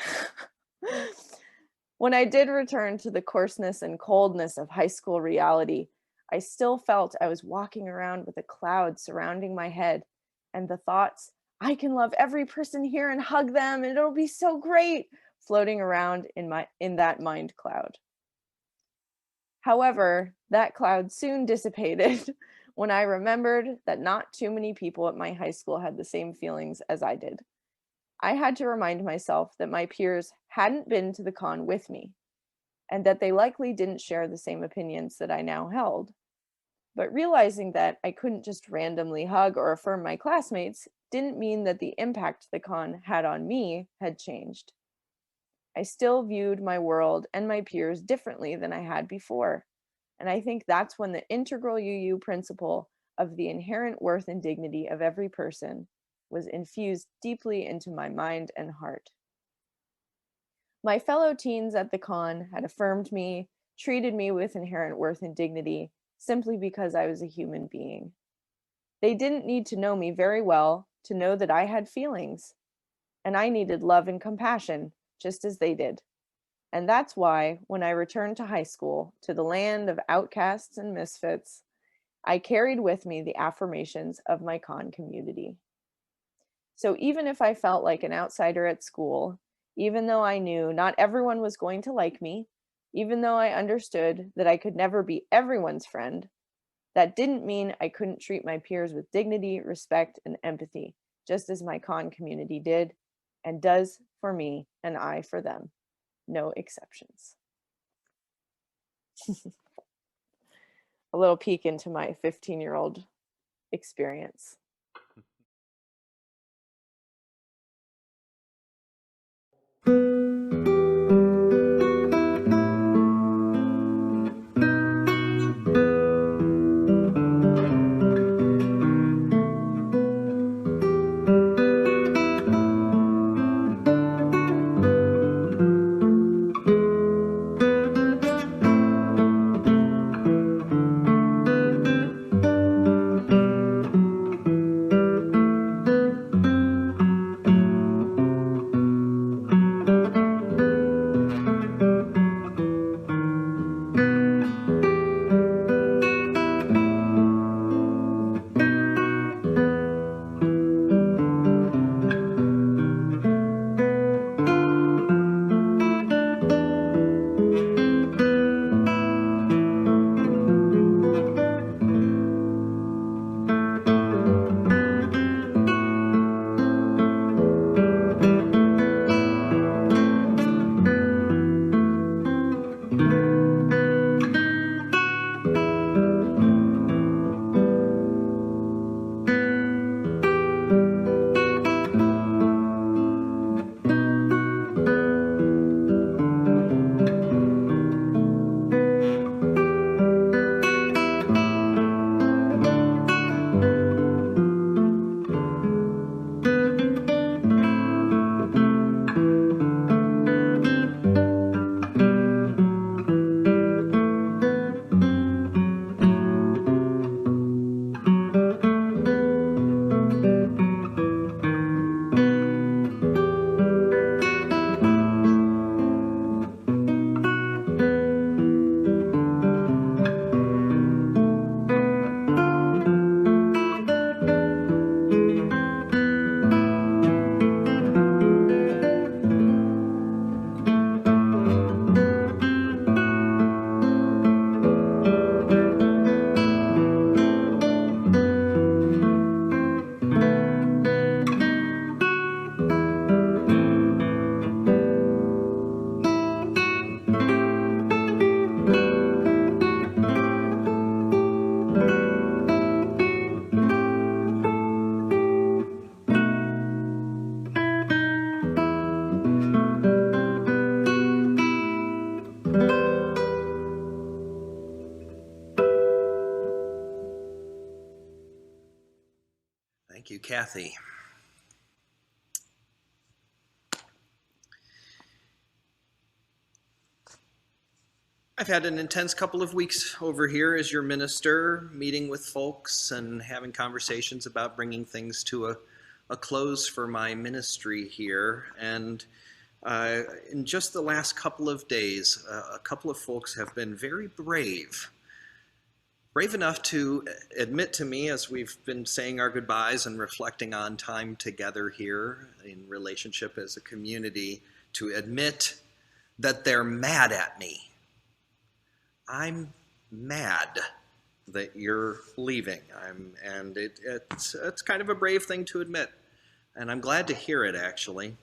When I did return to the coarseness and coldness of high school reality, I still felt I was walking around with a cloud surrounding my head, and the thoughts, I can love every person here and hug them, and it'll be so great, floating around in that mind cloud. However, that cloud soon dissipated when I remembered that not too many people at my high school had the same feelings as I did. I had to remind myself that my peers hadn't been to the con with me, and that they likely didn't share the same opinions that I now held. But realizing that I couldn't just randomly hug or affirm my classmates didn't mean that the impact the con had on me had changed. I still viewed my world and my peers differently than I had before. And I think that's when the integral UU principle of the inherent worth and dignity of every person was infused deeply into my mind and heart. My fellow teens at the con had affirmed me, treated me with inherent worth and dignity simply because I was a human being. They didn't need to know me very well to know that I had feelings, and I needed love and compassion just as they did. And that's why, when I returned to high school, to the land of outcasts and misfits, I carried with me the affirmations of my con community. So even if I felt like an outsider at school, even though I knew not everyone was going to like me, even though I understood that I could never be everyone's friend, that didn't mean I couldn't treat my peers with dignity, respect, and empathy, just as my con community did and does for me and I for them. No exceptions. A little peek into my 15-year-old experience. Thank you, Cathie. I've had an intense couple of weeks over here as your minister, meeting with folks and having conversations about bringing things to a close for my ministry here. And in just the last couple of days, a couple of folks have been very brave enough to admit to me, as we've been saying our goodbyes and reflecting on time together here in relationship as a community, to admit that they're mad at me. I'm mad that you're leaving. And it's kind of a brave thing to admit. And I'm glad to hear it, actually.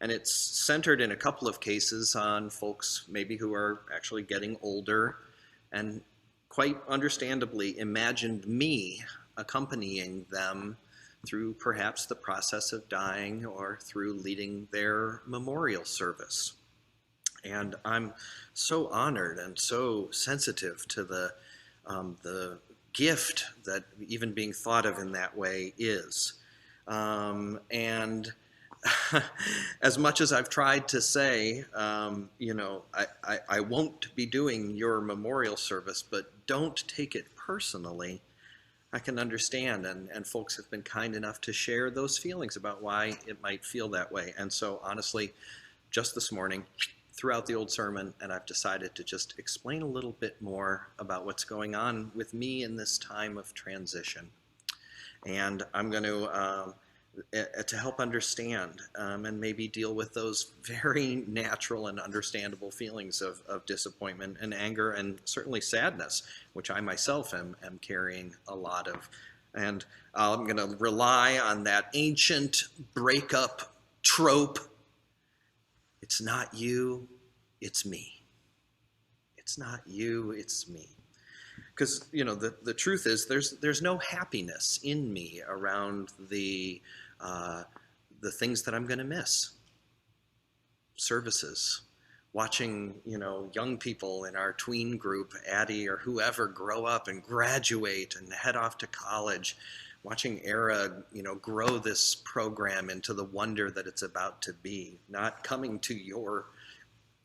And it's centered in a couple of cases on folks maybe who are actually getting older and quite understandably imagined me accompanying them through perhaps the process of dying or through leading their memorial service. And I'm so honored and so sensitive to the gift that even being thought of in that way is. And as much as I've tried to say, you know, I won't be doing your memorial service, but don't take it personally, I can understand. And folks have been kind enough to share those feelings about why it might feel that way. And so honestly, just this morning, throughout the old sermon, and I've decided to just explain a little bit more about what's going on with me in this time of transition. And I'm going to help understand and maybe deal with those very natural and understandable feelings of disappointment and anger and certainly sadness, which I myself am carrying a lot of. And I'm going to rely on that ancient breakup trope. It's not you, it's me. It's not you, it's me. Because, you know, the truth is there's no happiness in me around the things that I'm going to miss. Services, watching, you know, young people in our tween group, Addie or whoever, grow up and graduate and head off to college, watching Era, you know, grow this program into the wonder that it's about to be, not coming to your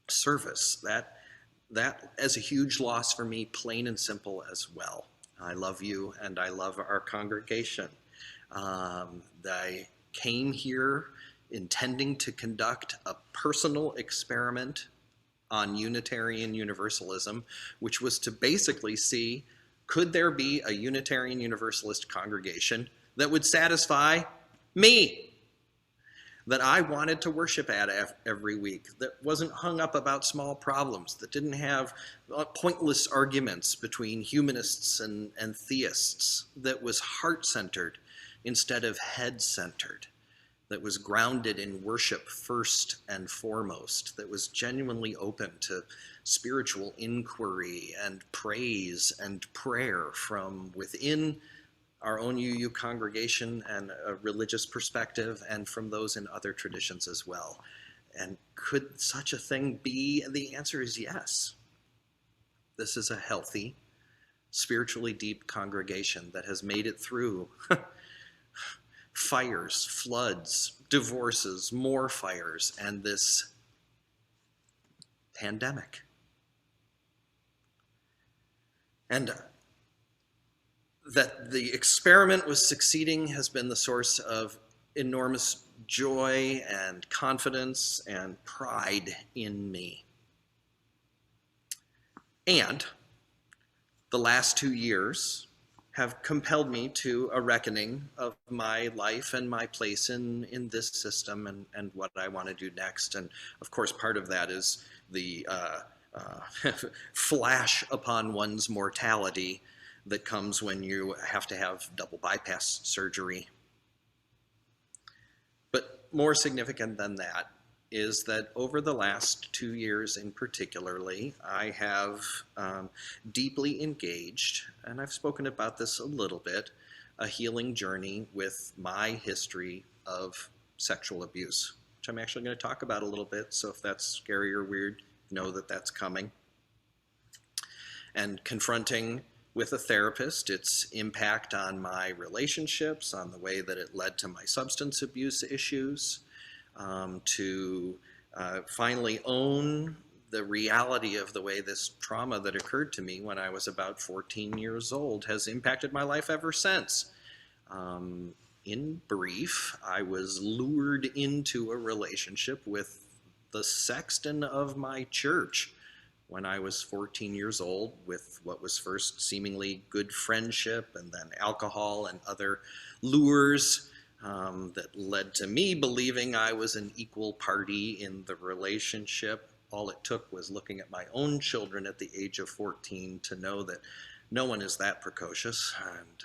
service. That is a huge loss for me, plain and simple as well. I love you and I love our congregation. I came here intending to conduct a personal experiment on Unitarian Universalism, which was to basically see, could there be a Unitarian Universalist congregation that would satisfy me, that I wanted to worship at every week, that wasn't hung up about small problems, that didn't have pointless arguments between humanists and theists, that was heart-centered instead of head-centered, that was grounded in worship first and foremost, that was genuinely open to spiritual inquiry and praise and prayer from within our own UU congregation and a religious perspective, and from those in other traditions as well. And could such a thing be? And the answer is yes. This is a healthy, spiritually deep congregation that has made it through fires, floods, divorces, more fires, and this pandemic. And that the experiment was succeeding has been the source of enormous joy and confidence and pride in me. And the last 2 years have compelled me to a reckoning of my life and my place in this system and what I want to do next. And of course, part of that is the flash upon one's mortality that comes when you have to have double bypass surgery. But more significant than that is that over the last 2 years in particularly, I have deeply engaged, and I've spoken about this a little bit, a healing journey with my history of sexual abuse, which I'm actually going to talk about a little bit. So if that's scary or weird, know that that's coming. And confronting with a therapist its impact on my relationships, on the way that it led to my substance abuse issues, to finally own the reality of the way this trauma that occurred to me when I was about 14 years old has impacted my life ever since. In brief, I was lured into a relationship with the sexton of my church when I was 14 years old, with what was first seemingly good friendship and then alcohol and other lures that led to me believing I was an equal party in the relationship. All it took was looking at my own children at the age of 14 to know that no one is that precocious. And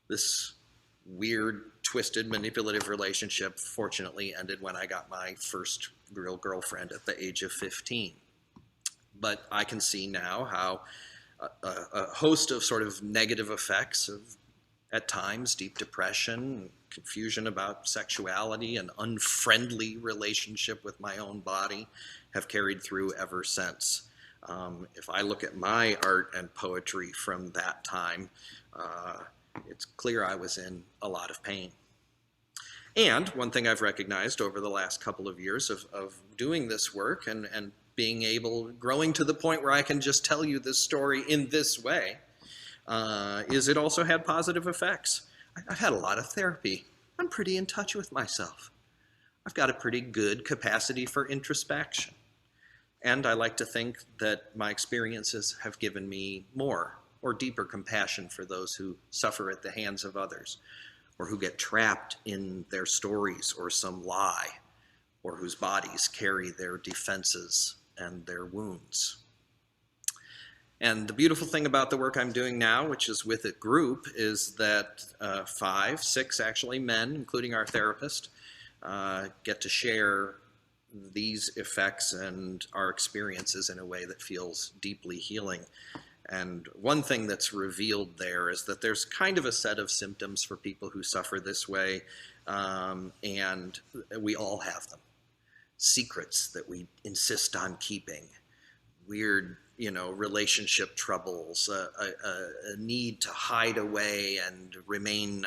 this weird, twisted, manipulative relationship fortunately ended when I got my first real girlfriend at the age of 15. But I can see now how a host of sort of negative effects of, at times, deep depression, confusion about sexuality, an unfriendly relationship with my own body have carried through ever since. If I look at my art and poetry from that time, it's clear I was in a lot of pain. And one thing I've recognized over the last couple of years of doing this work and being able, growing to the point where I can just tell you this story in this way, is it also had positive effects. I've had a lot of therapy. I'm pretty in touch with myself. I've got a pretty good capacity for introspection. And I like to think that my experiences have given me more or deeper compassion for those who suffer at the hands of others, or who get trapped in their stories or some lie, or whose bodies carry their defenses and their wounds. And the beautiful thing about the work I'm doing now, which is with a group, is that 5, 6 actually men, including our therapist, get to share these effects and our experiences in a way that feels deeply healing. And one thing that's revealed there is that there's kind of a set of symptoms for people who suffer this way, and we all have them. Secrets that we insist on keeping, weird, relationship troubles, a need to hide away and remain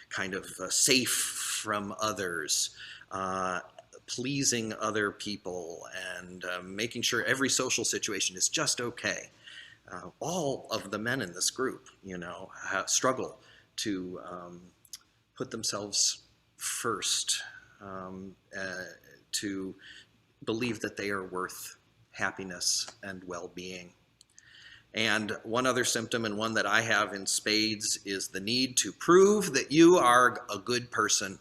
kind of safe from others, pleasing other people, and making sure every social situation is just okay. All of the men in this group, struggle to put themselves first, to believe that they are worth happiness and well-being. And one other symptom, and one that I have in spades, is the need to prove that you are a good person.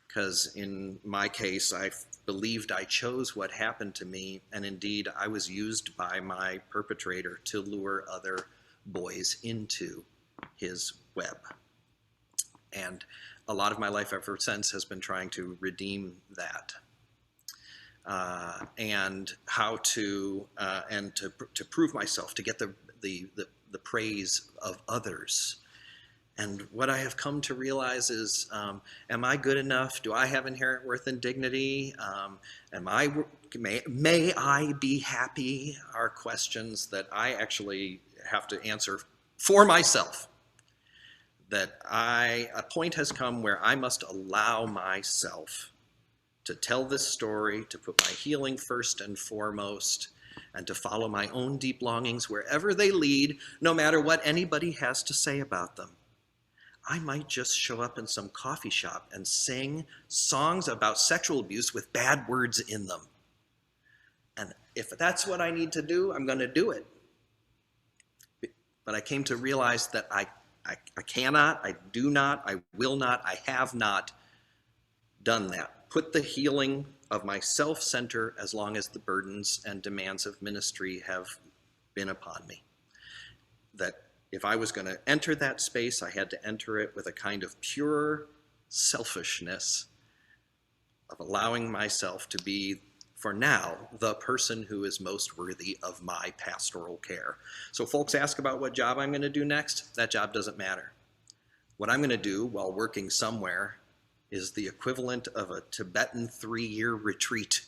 Because in my case, I believed I chose what happened to me, and indeed I was used by my perpetrator to lure other boys into his web. And a lot of my life ever since has been trying to redeem that. And how to prove myself, to get the praise of others. And what I have come to realize is, am I good enough? Do I have inherent worth and dignity? May I be happy? Are questions that I actually have to answer for myself. That a point has come where I must allow myself to tell this story, to put my healing first and foremost, and to follow my own deep longings wherever they lead, no matter what anybody has to say about them. I might just show up in some coffee shop and sing songs about sexual abuse with bad words in them. And if that's what I need to do, I'm going to do it. But I came to realize that I cannot, I do not, I will not, I have not done that. Put the healing of myself center as long as the burdens and demands of ministry have been upon me. That if I was going to enter that space, I had to enter it with a kind of pure selfishness of allowing myself to be, for now, the person who is most worthy of my pastoral care. So folks ask about what job I'm going to do next. That job doesn't matter. What I'm going to do while working somewhere is the equivalent of a Tibetan 3-year retreat.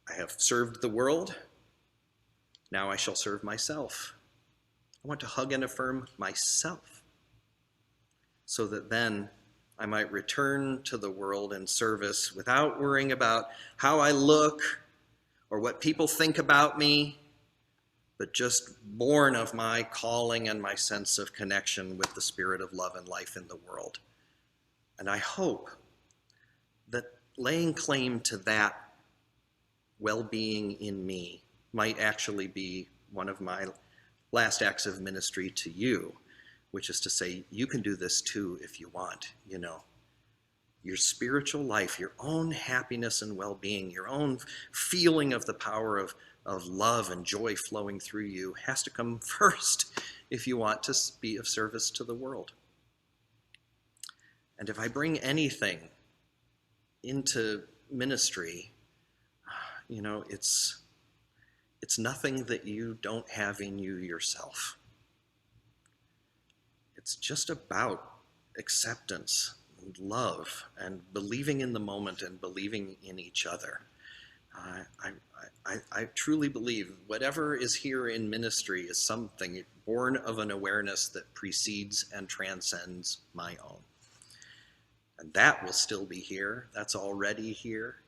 I have served the world. Now I shall serve myself. I want to hug and affirm myself so that then I might return to the world in service without worrying about how I look or what people think about me, but just born of my calling and my sense of connection with the spirit of love and life in the world. And I hope that laying claim to that well-being in me might actually be one of my last acts of ministry to you, which is to say, you can do this too if you want, Your spiritual life, your own happiness and well-being, your own feeling of the power of love and joy flowing through you has to come first if you want to be of service to the world. And if I bring anything into ministry, it's nothing that you don't have in you yourself. It's just about acceptance and love and believing in the moment and believing in each other. I truly believe whatever is here in ministry is something born of an awareness that precedes and transcends my own. And that will still be here. That's already here.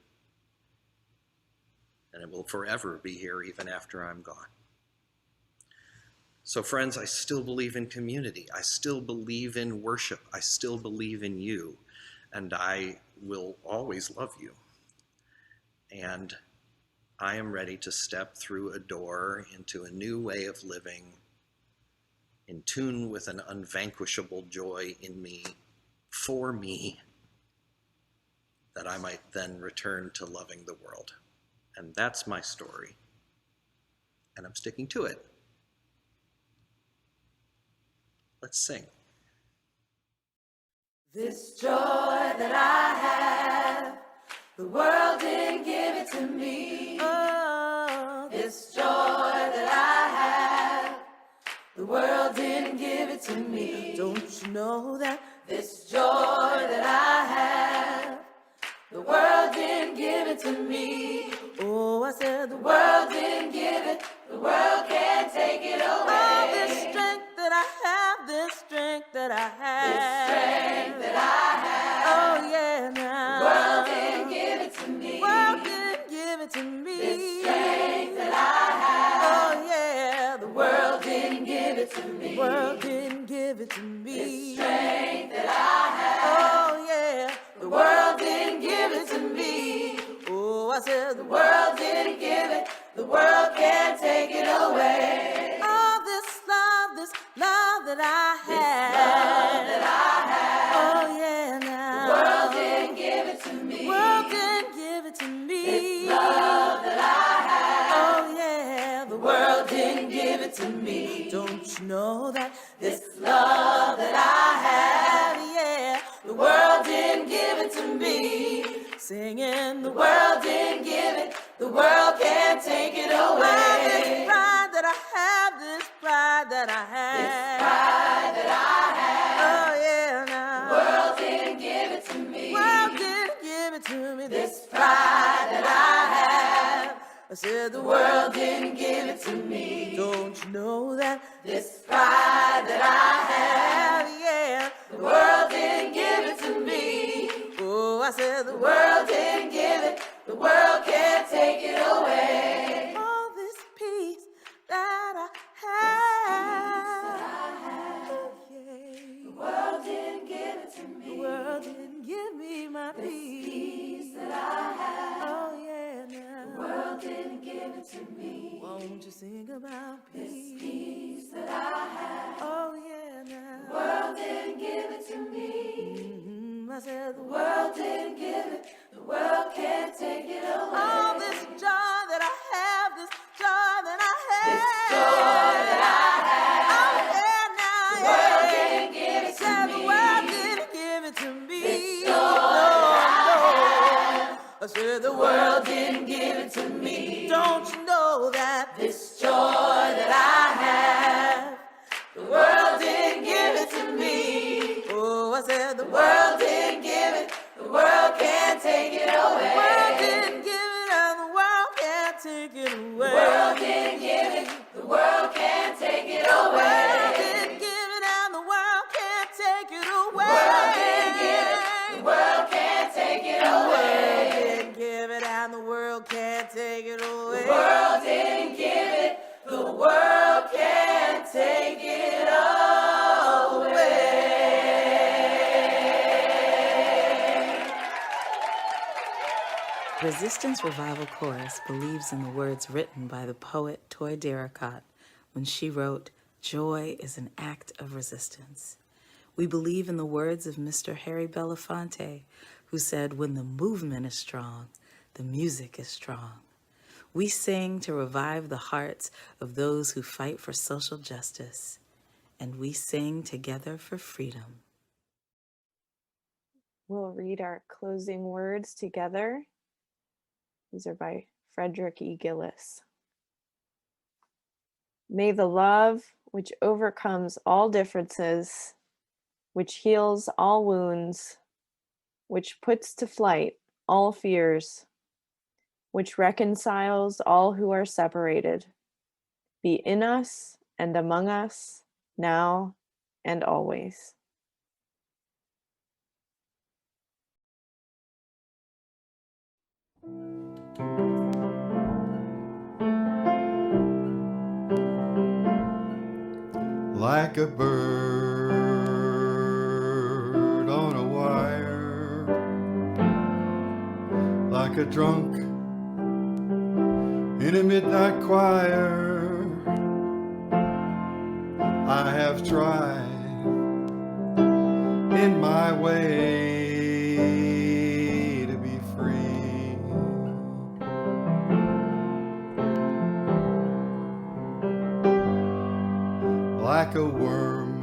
And it will forever be here even after I'm gone. So friends, I still believe in community. I still believe in worship. I still believe in you. And I will always love you. And I am ready to step through a door into a new way of living, in tune with an unvanquishable joy in me, for me, that I might then return to loving the world. And that's my story. And I'm sticking to it. Let's sing. This joy that I have, the world didn't give it to me. Oh, this joy that I have, the world didn't give it to me. Don't you know that this joy that I have, the world didn't give it to me. Oh, I said the world didn't give it, the world can't take it away. Oh, this strength that I have, this strength that I have, this strength that I have. Oh, yeah, now. The world didn't give it to me. The world didn't give it to me. This strength that I have. Oh, yeah, the world didn't give it to me. The world didn't give it to me. This strength that I have. Oh, yeah, the world didn't give it to me. Oh, I said the world didn't give it, the world can't take it away. Oh, this love that I have, this love that I have. Oh, yeah, now. The world didn't give it to me. The world didn't give it to me. This love that I have. Oh, yeah, the world didn't give it to me. Don't you know that this love that I have, yeah, the world didn't give it to me. Singing, the world didn't give it, the world can't take it away. This pride that I have, this pride that I have, this pride that I have. Oh yeah, now. The world didn't give it to me. The world didn't give it to me. This pride that I have. I said the world didn't give it to me. Don't you know that this pride that I have, yeah, the world didn't give it to me. Oh, I said the world didn't give it, the world can't take it away. All this peace that I have, yeah. The world didn't give it to me. The world didn't give me my peace that I have. Oh yeah, now. The world didn't give it to me. Won't you sing about peace? This peace that I have. Oh yeah, now. The world didn't give it to me. I said the world didn't give it, the world can't take it away. All this joy that I have, this joy that I have, this joy that I have. Oh yeah, now, the world didn't give it to me. The world didn't give it to me. This joy that I have. I said the world didn't give it to me. Don't you know that this joy that I have, the world didn't give it to me. Oh, I said the world didn't give it, the world can't take it away. The world didn't give it and the world can't take it away. The world didn't give it, the world can't take it away. The world didn't give it and the world can't take it away. The world didn't give it, the world can't take it away. The world didn't give it and the world can't take it away. The world didn't give it, the world can't take it away. Resistance Revival Chorus believes in the words written by the poet Toy Derricott when she wrote, "Joy is an act of resistance." We believe in the words of Mr. Harry Belafonte, who said, "When the movement is strong, the music is strong." We sing to revive the hearts of those who fight for social justice, and we sing together for freedom. We'll read our closing words together. These are by Frederick E. Gillis. May the love which overcomes all differences, which heals all wounds, which puts to flight all fears, which reconciles all who are separated, be in us and among us, now and always. Like a bird on a wire, like a drunk in a midnight choir, I have tried in my way to be free. Like a worm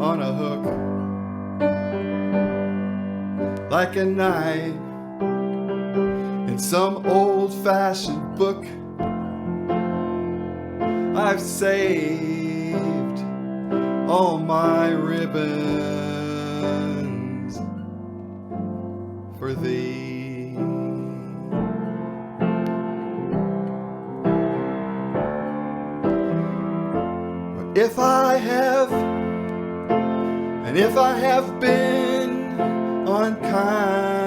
on a hook, like a knight in some old-fashioned book. I've saved all my ribbons for thee. If I have, and if I have been unkind,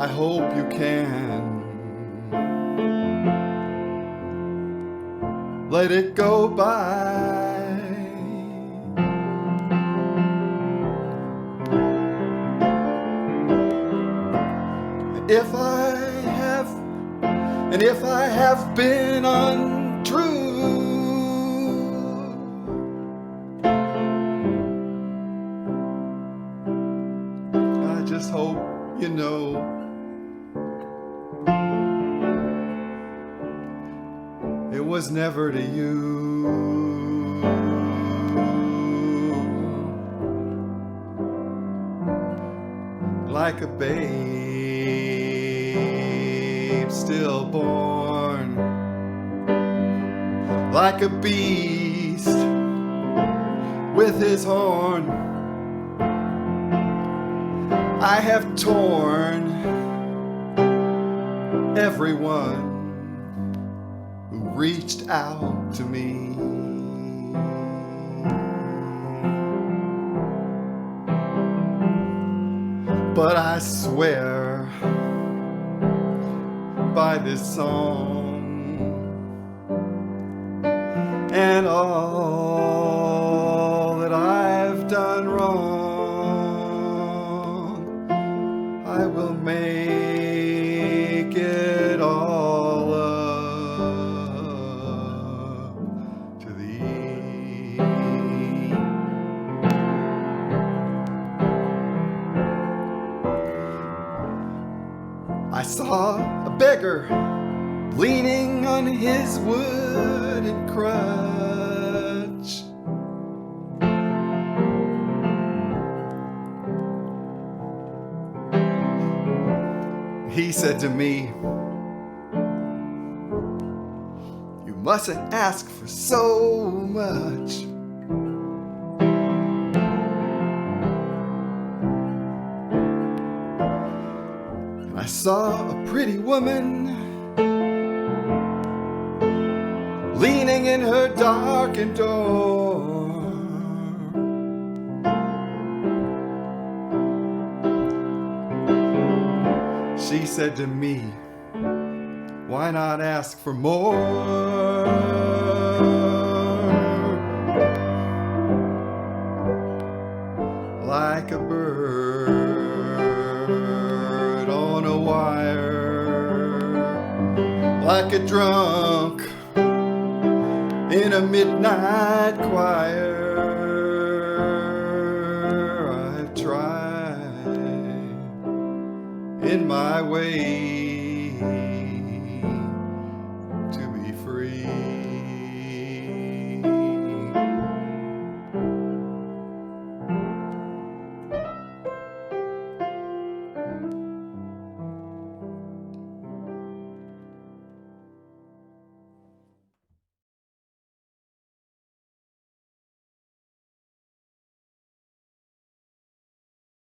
I hope you can let it go by. If I have, and if I have been untrue, I just hope you know it was never to you. Like a babe stillborn, like a beast with his horn, I have torn everyone who reached out to me. But I swear by this song and all that I've done wrong, I will make it all up to thee. I saw a beggar leaning on his wooden crutch. He said to me, "You mustn't ask for so much." I saw a pretty woman leaning in her darkened door. She said to me, "Why not ask for more?" Like a bird on a wire, like a drunk in a midnight choir, I've tried in my way